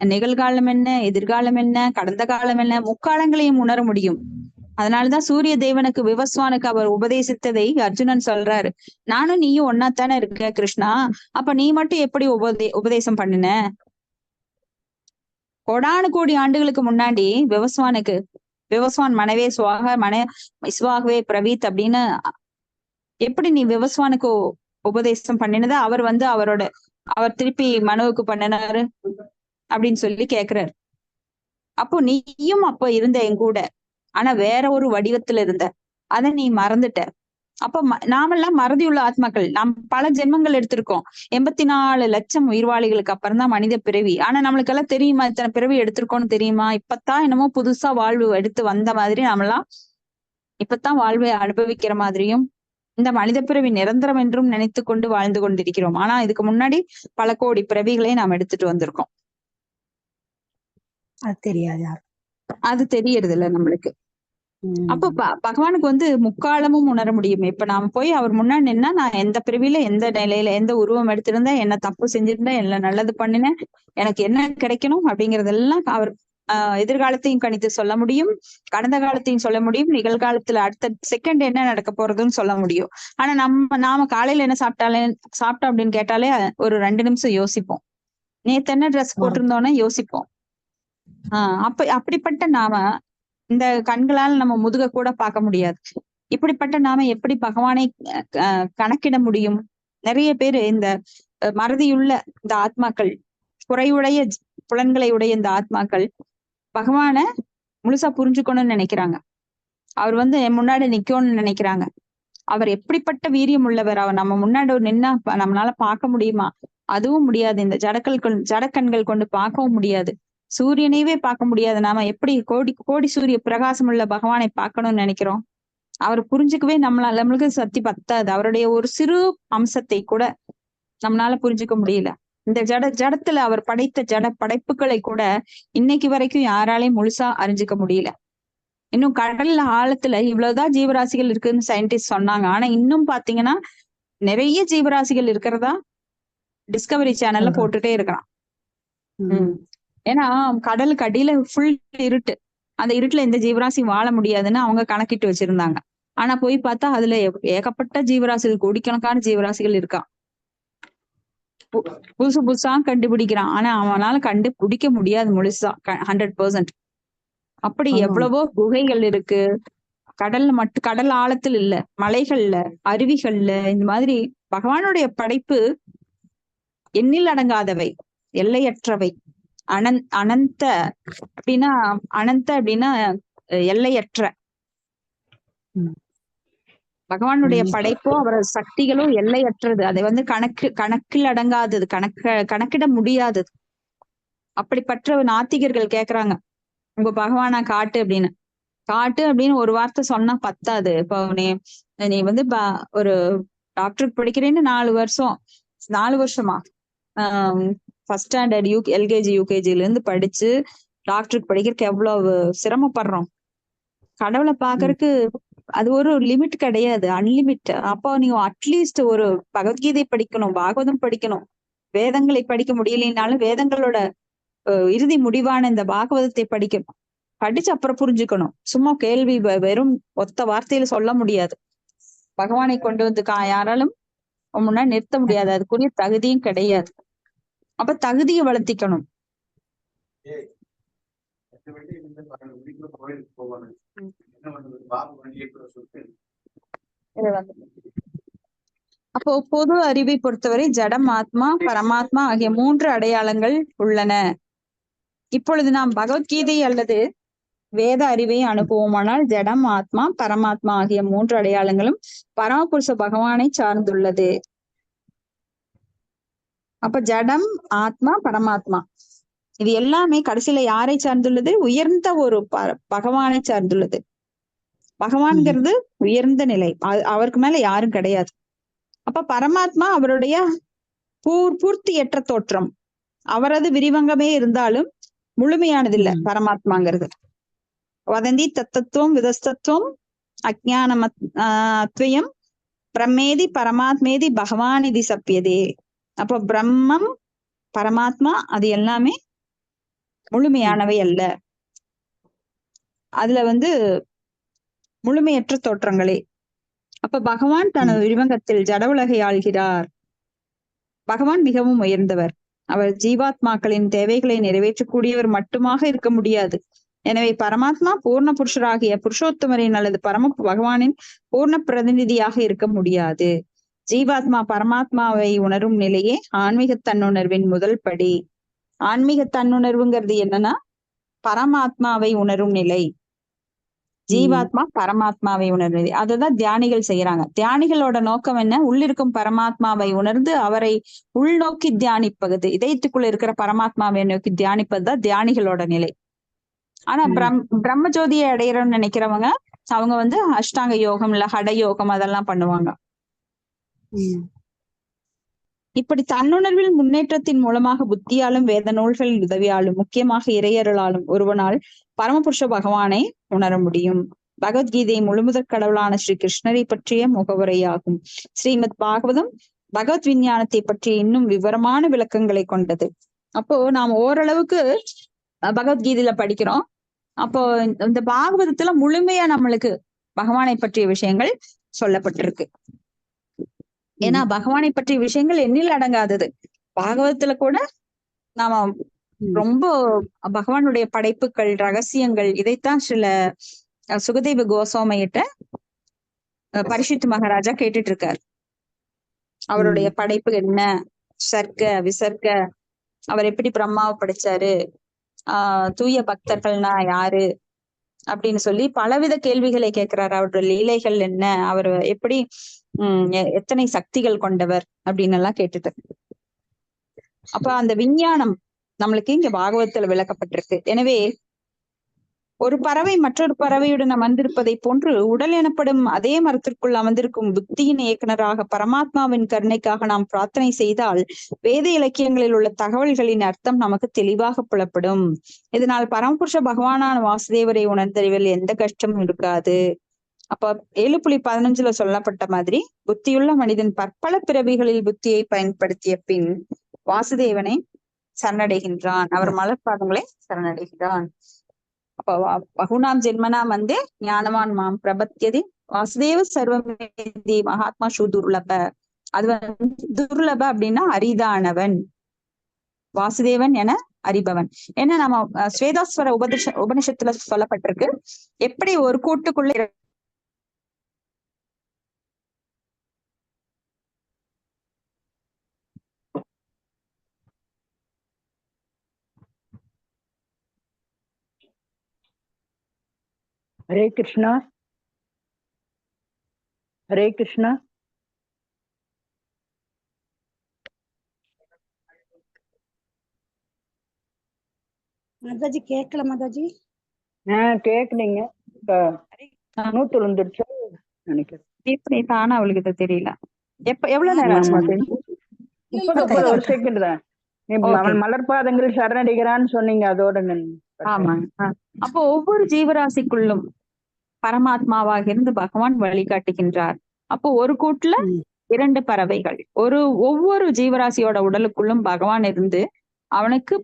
நிகழ்காலம் என்ன, எதிர்காலம் என்ன, கடந்த காலம் என்ன, முக்காலங்களையும் உணர முடியும். அதனாலதான் சூரிய தேவனுக்கு, விவஸ்வானுக்கு அவர் உபதேசித்ததை அர்ஜுனன் சொல்றாரு. நானும் நீயும் ஒன்னாத்தானே இருக்க கிருஷ்ணா, அப்ப நீ மட்டும் எப்படி உபதேசம் பண்ணின? கோடானு கோடி ஆண்டுகளுக்கு முன்னாடி விவஸ்வான் மனைவே ஸ்வாகவே பிரவீத் அப்படின்னு எப்படி நீ விவஸ்வானுக்கு உபதேசம் பண்ணினத அவர் திருப்பி மனுவுக்கு பண்ணினாரு அப்படின்னு சொல்லி கேக்குறாரு. அப்போ நீயும் அப்ப இருந்த என் கூட, ஆனா வேற ஒரு வடிவத்துல இருந்த, அத நீ மறந்துட்ட. அப்ப நாமெல்லாம் மறதியுள்ள ஆத்மாக்கள். நாம் பல ஜென்மங்கள் எடுத்திருக்கோம். 84 லட்சம் உயிர்வாளிகளுக்கு அப்புறம் தான் மனித பிறவி. ஆனா நம்மளுக்கெல்லாம் தெரியுமா இத்தனை பிறவி எடுத்திருக்கோம்னு தெரியுமா? இப்பத்தான் என்னமோ புதுசா வாழ்வு எடுத்து வந்த மாதிரி நாமெல்லாம் இப்பத்தான் வாழ்வை அனுபவிக்கிற மாதிரியும் இந்த மனித பிறவி நிரந்தரம் என்றும் நினைத்து கொண்டு வாழ்ந்து கொண்டிருக்கிறோம். ஆனா இதுக்கு முன்னாடி பல கோடி பிறவிகளை நாம் எடுத்துட்டு வந்திருக்கோம். அது தெரியாது யாரும். அது தெரியறது இல்ல நம்மளுக்கு. அப்ப பகவானுக்கு வந்து முக்காலமும் உணர முடியும். இப்ப நாம போய் அவர் முன்னாடி நின்னா, நான் எந்த பிறவியில எந்த நிலையில எந்த உருவம் எடுத்திருந்தேன், என்ன தப்பு செஞ்சிருந்தேன், என்ன நல்லது பண்ணினேன், எனக்கு என்ன கிடைக்கணும் அப்படிங்கறதெல்லாம் அவர் எதிர்காலத்தையும் கணித்து சொல்ல முடியும், கடந்த காலத்தையும் சொல்ல முடியும், நிகழ்காலத்துல அடுத்த செகண்ட் என்ன நடக்க போறதுன்னு சொல்ல முடியும். ஆனா நாம காலையில என்ன சாப்பிட்டோம் அப்படின்னு கேட்டாலே ஒரு 2 நிமிஷம் யோசிப்போம். நேத்து என்ன ட்ரெஸ் போட்டிருந்தோன்னு யோசிப்போம். அப்படிப்பட்ட நாம இந்த கண்களால் நம்ம முதுக கூட பார்க்க முடியாது. இப்படிப்பட்ட நாம எப்படி பகவானை கணக்கிட முடியும்? நிறைய பேரு இந்த மறதியுள்ள இந்த ஆத்மாக்கள், குறைவுடைய புலன்களை உடைய இந்த ஆத்மாக்கள் பகவான முழுசா புரிஞ்சுக்கணும்னு நினைக்கிறாங்க. அவர் வந்து முன்னாடி நிக்கணும்னு நினைக்கிறாங்க. அவர் எப்படிப்பட்ட வீரியம் உள்ளவர், அவர் நம்ம முன்னாடி நின்னா நம்மளால பார்க்க முடியுமா? அதுவும் முடியாது. இந்த ஜடக்கண்கள் கொண்டு பார்க்கவும் முடியாது. சூரியனையவே பார்க்க முடியாது. நாம எப்படி கோடி கோடி சூரிய பிரகாசம் உள்ள பகவானை பார்க்கணும்னு நினைக்கிறோம். அவர் புரிஞ்சுக்கவே நம்மளுக்கு சக்தி பத்தாது. அவருடைய ஒரு சிறு அம்சத்தை கூட நம்மளால புரிஞ்சுக்க முடியல. இந்த ஜடத்துல அவர் படைத்த ஜட படைப்புகளை கூட இன்னைக்கு வரைக்கும் யாராலையும் முழுசா அறிஞ்சுக்க முடியல. இன்னும் கடல்ல ஆழத்துல இவ்வளவுதான் ஜீவராசிகள் இருக்குன்னு சயின்டிஸ்ட் சொன்னாங்க. ஆனா இன்னும் பாத்தீங்கன்னா நிறைய ஜீவராசிகள் இருக்கிறதா டிஸ்கவரி சேனல்ல போட்டுட்டே இருக்கிறான். ஏன்னா கடலுக்கு அடியில ஃபுல் இருட்டு. அந்த இருட்டுல எந்த ஜீவராசியும் வாழ முடியாதுன்னு அவங்க கணக்கிட்டு வச்சிருந்தாங்க. ஆனா போய் பார்த்தா அதுல ஏகப்பட்ட ஜீவராசிகள், கோடிக்கணக்கான ஜீவராசிகள் இருக்கான். புதுசா கண்டுபிடிக்கிறான். ஆனா அவனால கண்டுபிடிக்க முடியாது முழுசா 100%. அப்படி எவ்வளவோ குகைகள் இருக்கு கடல்ல கடல் ஆழத்தில் இல்ல, மலைகள்ல, அருவிகள்ல. இந்த மாதிரி பகவானுடைய படைப்பு எண்ணில் அடங்காதவை, எல்லையற்றவை. அனந்த அப்படின்னா எல்லையற்ற. பகவானுடைய படைப்போ அவரது சக்திகளும் எல்லையற்றது. அதை வந்து கணக்கில் அடங்காதது, கணக்கிட முடியாதது. அப்படிப்பட்ட நாத்திகர்கள் கேக்குறாங்க, உங்க பகவானா காட்டு அப்படின்னு ஒரு வார்த்தை சொன்னா பத்தாது. இப்போ நீ வந்து ஒரு டாக்டருக்கு படிக்கிறேன்னு 4 வருஷமா ஃபர்ஸ்ட் ஸ்டாண்டர்ட் எல்கேஜி யூகேஜில இருந்து படிச்சு டாக்டருக்கு படிக்கிறதுக்கு எவ்வளவு சிரமப்படுறோம். கடவுளை பாக்குறதுக்கு அது ஒரு லிமிட் கிடையாது, அன்லிமிட். அப்போ நீங்க அட்லீஸ்ட் ஒரு பகவத்கீதை படிக்கணும், பாகவதம் படிக்கணும். வேதங்களை படிக்க முடியலைன்னாலும் வேதங்களோட இறுதி முடிவான இந்த பாகவதத்தை படிக்கணும். படிச்சு அப்புறம் புரிஞ்சுக்கணும். சும்மா கேள்வி வெறும் ஒத்த வார்த்தையில சொல்ல முடியாது. பகவானை கொண்டு வந்து யாராலும் முன்னாடி நிறுத்த முடியாது. அதுக்குரிய தகுதியும் கிடையாது. அப்ப தகுதியை வளர்த்திக்கணும். அப்போ பொது அறிவை பொறுத்தவரை ஜடம், ஆத்மா, பரமாத்மா ஆகிய 3 அடையாளங்கள் உள்ளன. இப்பொழுது நாம் பகவத்கீதை அல்லது வேத அறிவை அனுபவமானால் ஜடம், ஆத்மா, பரமாத்மா ஆகிய 3 அடையாளங்களும் பரமபுருஷ பகவானை சார்ந்துள்ளது. அப்ப ஜடம், ஆத்மா, பரமாத்மா இது எல்லாமே கடைசியில யாரை சார்ந்துள்ளது? உயர்ந்த ஒரு பகவானை சார்ந்துள்ளது. பகவான்கிறது உயர்ந்த நிலை, அவருக்கு மேல யாரும் கிடையாது. அப்ப பரமாத்மா அவருடைய பூர்த்தியற்ற தோற்றம். அவரது விரிவங்கமே இருந்தாலும் முழுமையானது இல்ல பரமாத்மாங்கிறது. வதந்தி தத்தத்துவம் விதஸ்தத்துவம் அத்வயம் பிரம்மேதி பரமாத்மேதி பகவான் இது சப்பியதே. அப்ப பிரம்மம், பரமாத்மா அது எல்லாமே முழுமையானவை அல்ல. அதுல வந்து முழுமையற்ற தோற்றங்களே. அப்ப பகவான் தனது விரிவங்கத்தில் ஜட உலகை ஆள்கிறார். பகவான் மிகவும் உயர்ந்தவர். அவர் ஜீவாத்மாக்களின் தேவைகளை நிறைவேற்றக்கூடியவர் மட்டுமாக இருக்க முடியாது. எனவே பரமாத்மா பூர்ண புருஷராகிய புருஷோத்தமரின் அல்லது பரம பகவானின் பூர்ண பிரதிநிதியாக இருக்க முடியாது. ஜீவாத்மா பரமாத்மாவை உணரும் நிலையே ஆன்மீக தன்னுணர்வின் முதல் படி. ஆன்மீக தன்னுணர்வுங்கிறது என்னன்னா பரமாத்மாவை உணரும் நிலை. ஜீவாத்மா பரமாத்மாவை உணர்வது. அதுதான் தியானிகள் செய்யறாங்க. தியானிகளோட நோக்கம் என்ன? உள்ளிருக்கும் பரமாத்மாவை உணர்ந்து அவரை உள்நோக்கி தியானிப்பது, இதயத்துக்குள்ள இருக்கிற பரமாத்மாவை நோக்கி தியானிப்பதுதான் தியானிகளோட நிலை. ஆனா பிரம்ம ஜோதியை அடையறோம்னு நினைக்கிறவங்க அவங்க அஷ்டாங்க யோகம் இல்ல ஹட யோகம் அதெல்லாம் பண்ணுவாங்க. இப்படி தன்னுணர்வில் முன்னேற்றத்தின் மூலமாக புத்தியாலும் வேத நூல்களின் உதவியாலும் முக்கியமாக இறையருளாலும் ஒருவனால் பரமபுருஷ பகவானை உணர முடியும். பகவத்கீதை முழுமுதற் கடவுளான ஸ்ரீ கிருஷ்ணரை பற்றிய முகவுரையாகும். ஸ்ரீமத் பாகவதம் பகவத் விஞ்ஞானத்தை பற்றிய இன்னும் விவரமான விளக்கங்களை கொண்டது. அப்போ நாம் ஓரளவுக்கு பகவத்கீதையில படிக்கிறோம். அப்போ இந்த பாகவதத்துல முழுமையா நம்மளுக்கு பகவானை பற்றிய விஷயங்கள் சொல்லப்பட்டிருக்கு. ஏன்னா பகவானை பற்றிய விஷயங்கள் எண்ணில் அடங்காதது. பாகவதத்துல கூட நாம ரொம்ப பகவானுடைய படைப்புகள், ரகசியங்கள் இதைத்தான் சில சுகதேவ கோஸ்வாமியிட்ட பரிஷித் மகாராஜா கேட்டுட்டு இருக்காரு. அவருடைய படைப்பு என்ன, சர்க்க விசர்க்க, அவர் எப்படி பிரம்மாவை படைச்சாரு, தூய பக்தர்கள்னா யாரு அப்படின்னு சொல்லி பலவித கேள்விகளை கேட்கிறாரு. அவருடைய லீலைகள் என்ன, அவர் எப்படி எத்தனை சக்திகள் கொண்டவர் அப்படின்னு எல்லாம் கேட்டுட்டு. அப்ப அந்த விஞ்ஞானம் நம்மளுக்கு இங்க பாகவதத்துல விளக்கப்பட்டிருக்கு. எனவே ஒரு பறவை மற்றொரு பறவையுடன் அமர்ந்திருப்பதை போன்று உடல் எனப்படும் அதே மரத்திற்குள் அமர்ந்திருக்கும் புத்தியின் இயக்குனராக பரமாத்மாவின் கருணைக்காக நாம் பிரார்த்தனை செய்தால் வேத இலக்கியங்களில் உள்ள தகவல்களின் அர்த்தம் நமக்கு தெளிவாக புலப்படும். இதனால் பரமபுருஷ பகவானான வாசுதேவரை உணர்ந்தறிவில் எந்த கஷ்டமும் இருக்காது. அப்ப 7.15 சொல்லப்பட்ட மாதிரி புத்தியுள்ள மனிதன் பற்பல பிறவிகளில் புத்தியை பயன்படுத்திய பின் வாசுதேவனை சரணடைகின்றான், அவர் மலர்பாதங்களை சரணடைகிறான். அப்ப பகுனாம் ஜென்மனாம் ஞானவான் மாம் பிரபத்தியதி வாசுதேவ சர்வமேதி மகாத்மா சுதுர்லப. அது துர்லப அப்படின்னா அரிதானவன், வாசுதேவன் என அறிபவன். ஏன்னா நம்ம ஸ்வேதாஸ்வர உபனிஷத்துல சொல்லப்பட்டிருக்கு, எப்படி ஒரு கூட்டுக்குள்ள ஹரே கிருஷ்ணா. ஹரே கிருஷ்ணா. மாதாஜி கேட்கல மாதாஜி. கேக்குனீங்க. நூத்து விழுந்துருச்சு நினைக்கிறேன். தானே அவளுக்கு தெரியல. எவ்வளவு நேரம் ஆச்சு? 30 ஒரு செகண்ட் தான். அவன் மலர்பாதங்கள் சரணடைகிறான்னு சொன்னீங்க, அதோட ஆமாங்க. அப்போ ஒவ்வொரு ஜீவராசிக்குள்ளும் பரமாத்மாவாக இருந்து பகவான் வழிகாட்டுகின்றார். அப்போ ஒரு கூட்டுல 2 பறவைகள், ஒவ்வொரு ஜீவராசியோட உடலுக்குள்ளும் பகவான் இருந்து அவனுக்கு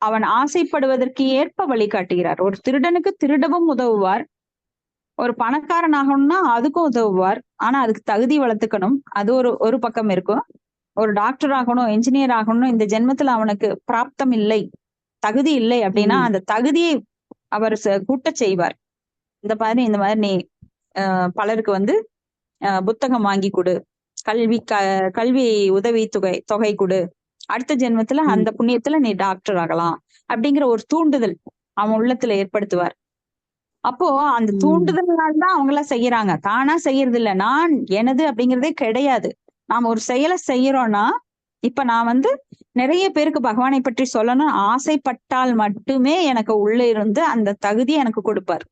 அவன் ஆசைப்படுவதற்கு ஏற்ப வழிகாட்டுகிறார். ஒரு திருடனுக்கு திருடவும் உதவுவார், ஒரு பணக்காரன் ஆகணும்னா அதுக்கும் உதவுவார். ஆனா அதுக்கு தகுதி வளர்த்துக்கணும், அது ஒரு பக்கம் இருக்கும். ஒரு டாக்டர் ஆகணும், என்ஜினியர் ஆகணும், இந்த ஜென்மத்துல அவனுக்கு பிராப்தம் இல்லை, தகுதி இல்லை அப்படின்னா அந்த தகுதியை அவர் கூட்ட செய்வார். இந்த மாதிரி நீ பலருக்கு புத்தகம் வாங்கி கொடு, கல்வி உதவி தொகை கொடு, அடுத்த ஜென்மத்துல அந்த புண்ணியத்துல நீ டாக்டர் ஆகலாம் அப்படிங்கிற ஒரு தூண்டுதல் அவன் உள்ளத்துல ஏற்படுத்துவார். அப்போ அந்த தூண்டுதல்னால்தான் அவங்க எல்லாம் செய்யறாங்க, தானா செய்யறது இல்ல. நான் எனது அப்படிங்கிறதே கிடையாது. நாம ஒரு செயலை செய்யறோம்னா, இப்ப நான் நிறைய பேருக்கு பகவானை பற்றி சொல்லணும்னு ஆசைப்பட்டால் மட்டுமே எனக்கு உள்ள இருந்து அந்த தகுதியை எனக்கு கொடுப்பார்.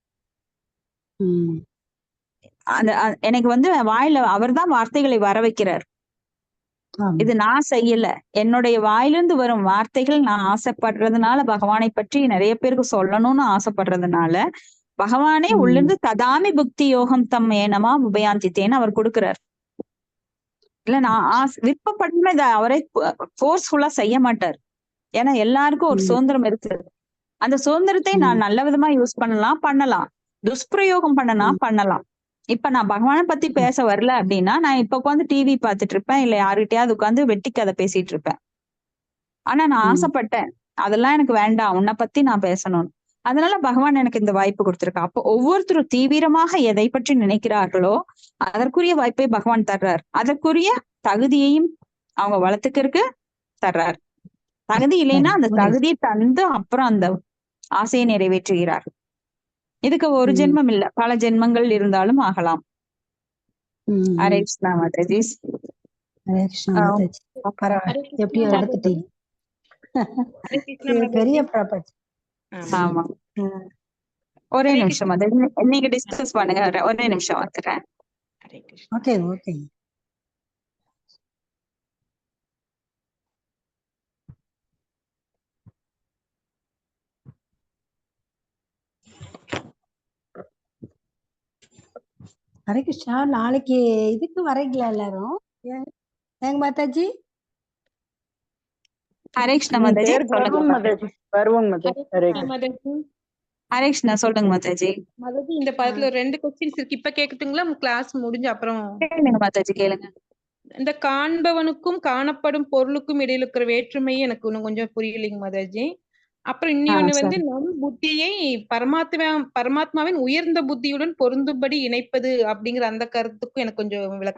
எனக்கு வாயில அவர்தான் வார்த்தைகளை வர வைக்கிறார். இது நான் செய்யல, என்னுடைய வாயிலிருந்து வரும் வார்த்தைகள் நான் ஆசைப்படுறதுனால, பகவானை பற்றி நிறைய பேருக்கு சொல்லணும்னு ஆசைப்படுறதுனால பகவானே உள்ளிருந்து ததாமி புக்தி யோகம் தம் ஏனமா உபயாந்தித்தேன்னு அவர் கொடுக்கிறார். இல்ல நான் விருப்பப்பட்ட இதை அவரை போர்ஸ்ஃபுல்லா செய்ய மாட்டார். ஏன்னா எல்லாருக்கும் ஒரு சுதந்திரம் இருக்கு. அந்த சுதந்திரத்தை நான் நல்ல விதமா யூஸ் பண்ணலாம், துஷ்பிரயோகம் பண்ணலாம். இப்ப நான் பகவானை பத்தி பேச வரல அப்படின்னா நான் இப்ப உட்காந்து டிவி பார்த்துட்டு இருப்பேன், இல்ல யாருகிட்டயாவது உட்காந்து வெட்டி கதை பேசிட்டு இருப்பேன். ஆனா நான் ஆசைப்பட்டேன், அதெல்லாம் எனக்கு வேண்டாம், உன்னை பத்தி நான் பேசணும், அதனால பகவான் எனக்கு இந்த வாய்ப்பு கொடுத்திருக்கா. அப்போ ஒவ்வொருத்தரும் தீவிரமாக எதை பற்றி நினைக்கிறார்களோ அதற்குரிய வாய்ப்பை பகவான் தர்றார். அதற்குரிய தகுதியையும் அவங்க வளர்த்துக்கிறதுக்கு தர்றார். தகுதி இல்லைன்னா அந்த தகுதியை தந்து அப்புறம் அந்த ஆசையை நிறைவேற்றுகிறார். இதுக்கு ஒரு ஜென்மம் இல்ல, பல ஜென்மங்கள் இருந்தாலும் ஆகலாம். ஹரே கிருஷ்ணா மாதாஜி. ஹரே கிருஷ்ணா ஆ, மாதாஜி. பரவாயில்ல, ஹரே கிருஷ்ணா எப்படியோ மாதாஜி. எடுத்துட்டீங்க. ஹரே கிருஷ்ணா இது மாதாஜி. பெரிய ப்ராப்பர்ட்டி. ஆமா. ஆமா. ஒரே ஹரே நிமிஷம் கிருஷ்ணா. மாதாஜி, நீங்க டிஸ்கஸ் பண்ணுங்க. ஒரே நிமிஷம் வந்துடுறேன். ஹரே கிருஷ்ணா. Okay okay. ஹரே கிருஷ்ணா, நாளைக்கு இதுக்கு வரீங்களா எல்லாரும்? ஏங்க மாதாஜி? ஹரே கிருஷ்ணா மாதாஜி, தேருக்கு சொல்லுங்க. வருவோங்க மாதாஜி, வருவோங்க ஹரே மாதாஜி. ஹரே கிருஷ்ணா மாதாஜி. ஹரே கிருஷ்ணா, சொல்லுங்க மாதாஜி. மாதாஜி, இந்த பதத்துல ஒரு 2 கொஸ்டின்ஸ் இருக்கு. இப்ப கேக்கட்டுங்களா? கிளாஸ் முடிஞ்ச அப்புறம். கேளுங்க மாதாஜி, கேளுங்க. இந்த காண்பவனுக்கும் காணப்படும் பொருளுக்கும் இடையில இருக்கிற வேற்றுமையே எனக்கு இன்னும் கொஞ்சம் புரியலைங்க மாதாஜி. அப்புறம் இன்னொன்னு வந்து சரி. நம் புத்தியை பரமாத்மாவின் உயர்ந்த புத்தியுடன் பொருந்தும்படி இணைப்பது அப்படிங்கிற அந்த கருத்துக்கும் எனக்கு கொஞ்சம் விளக்கம்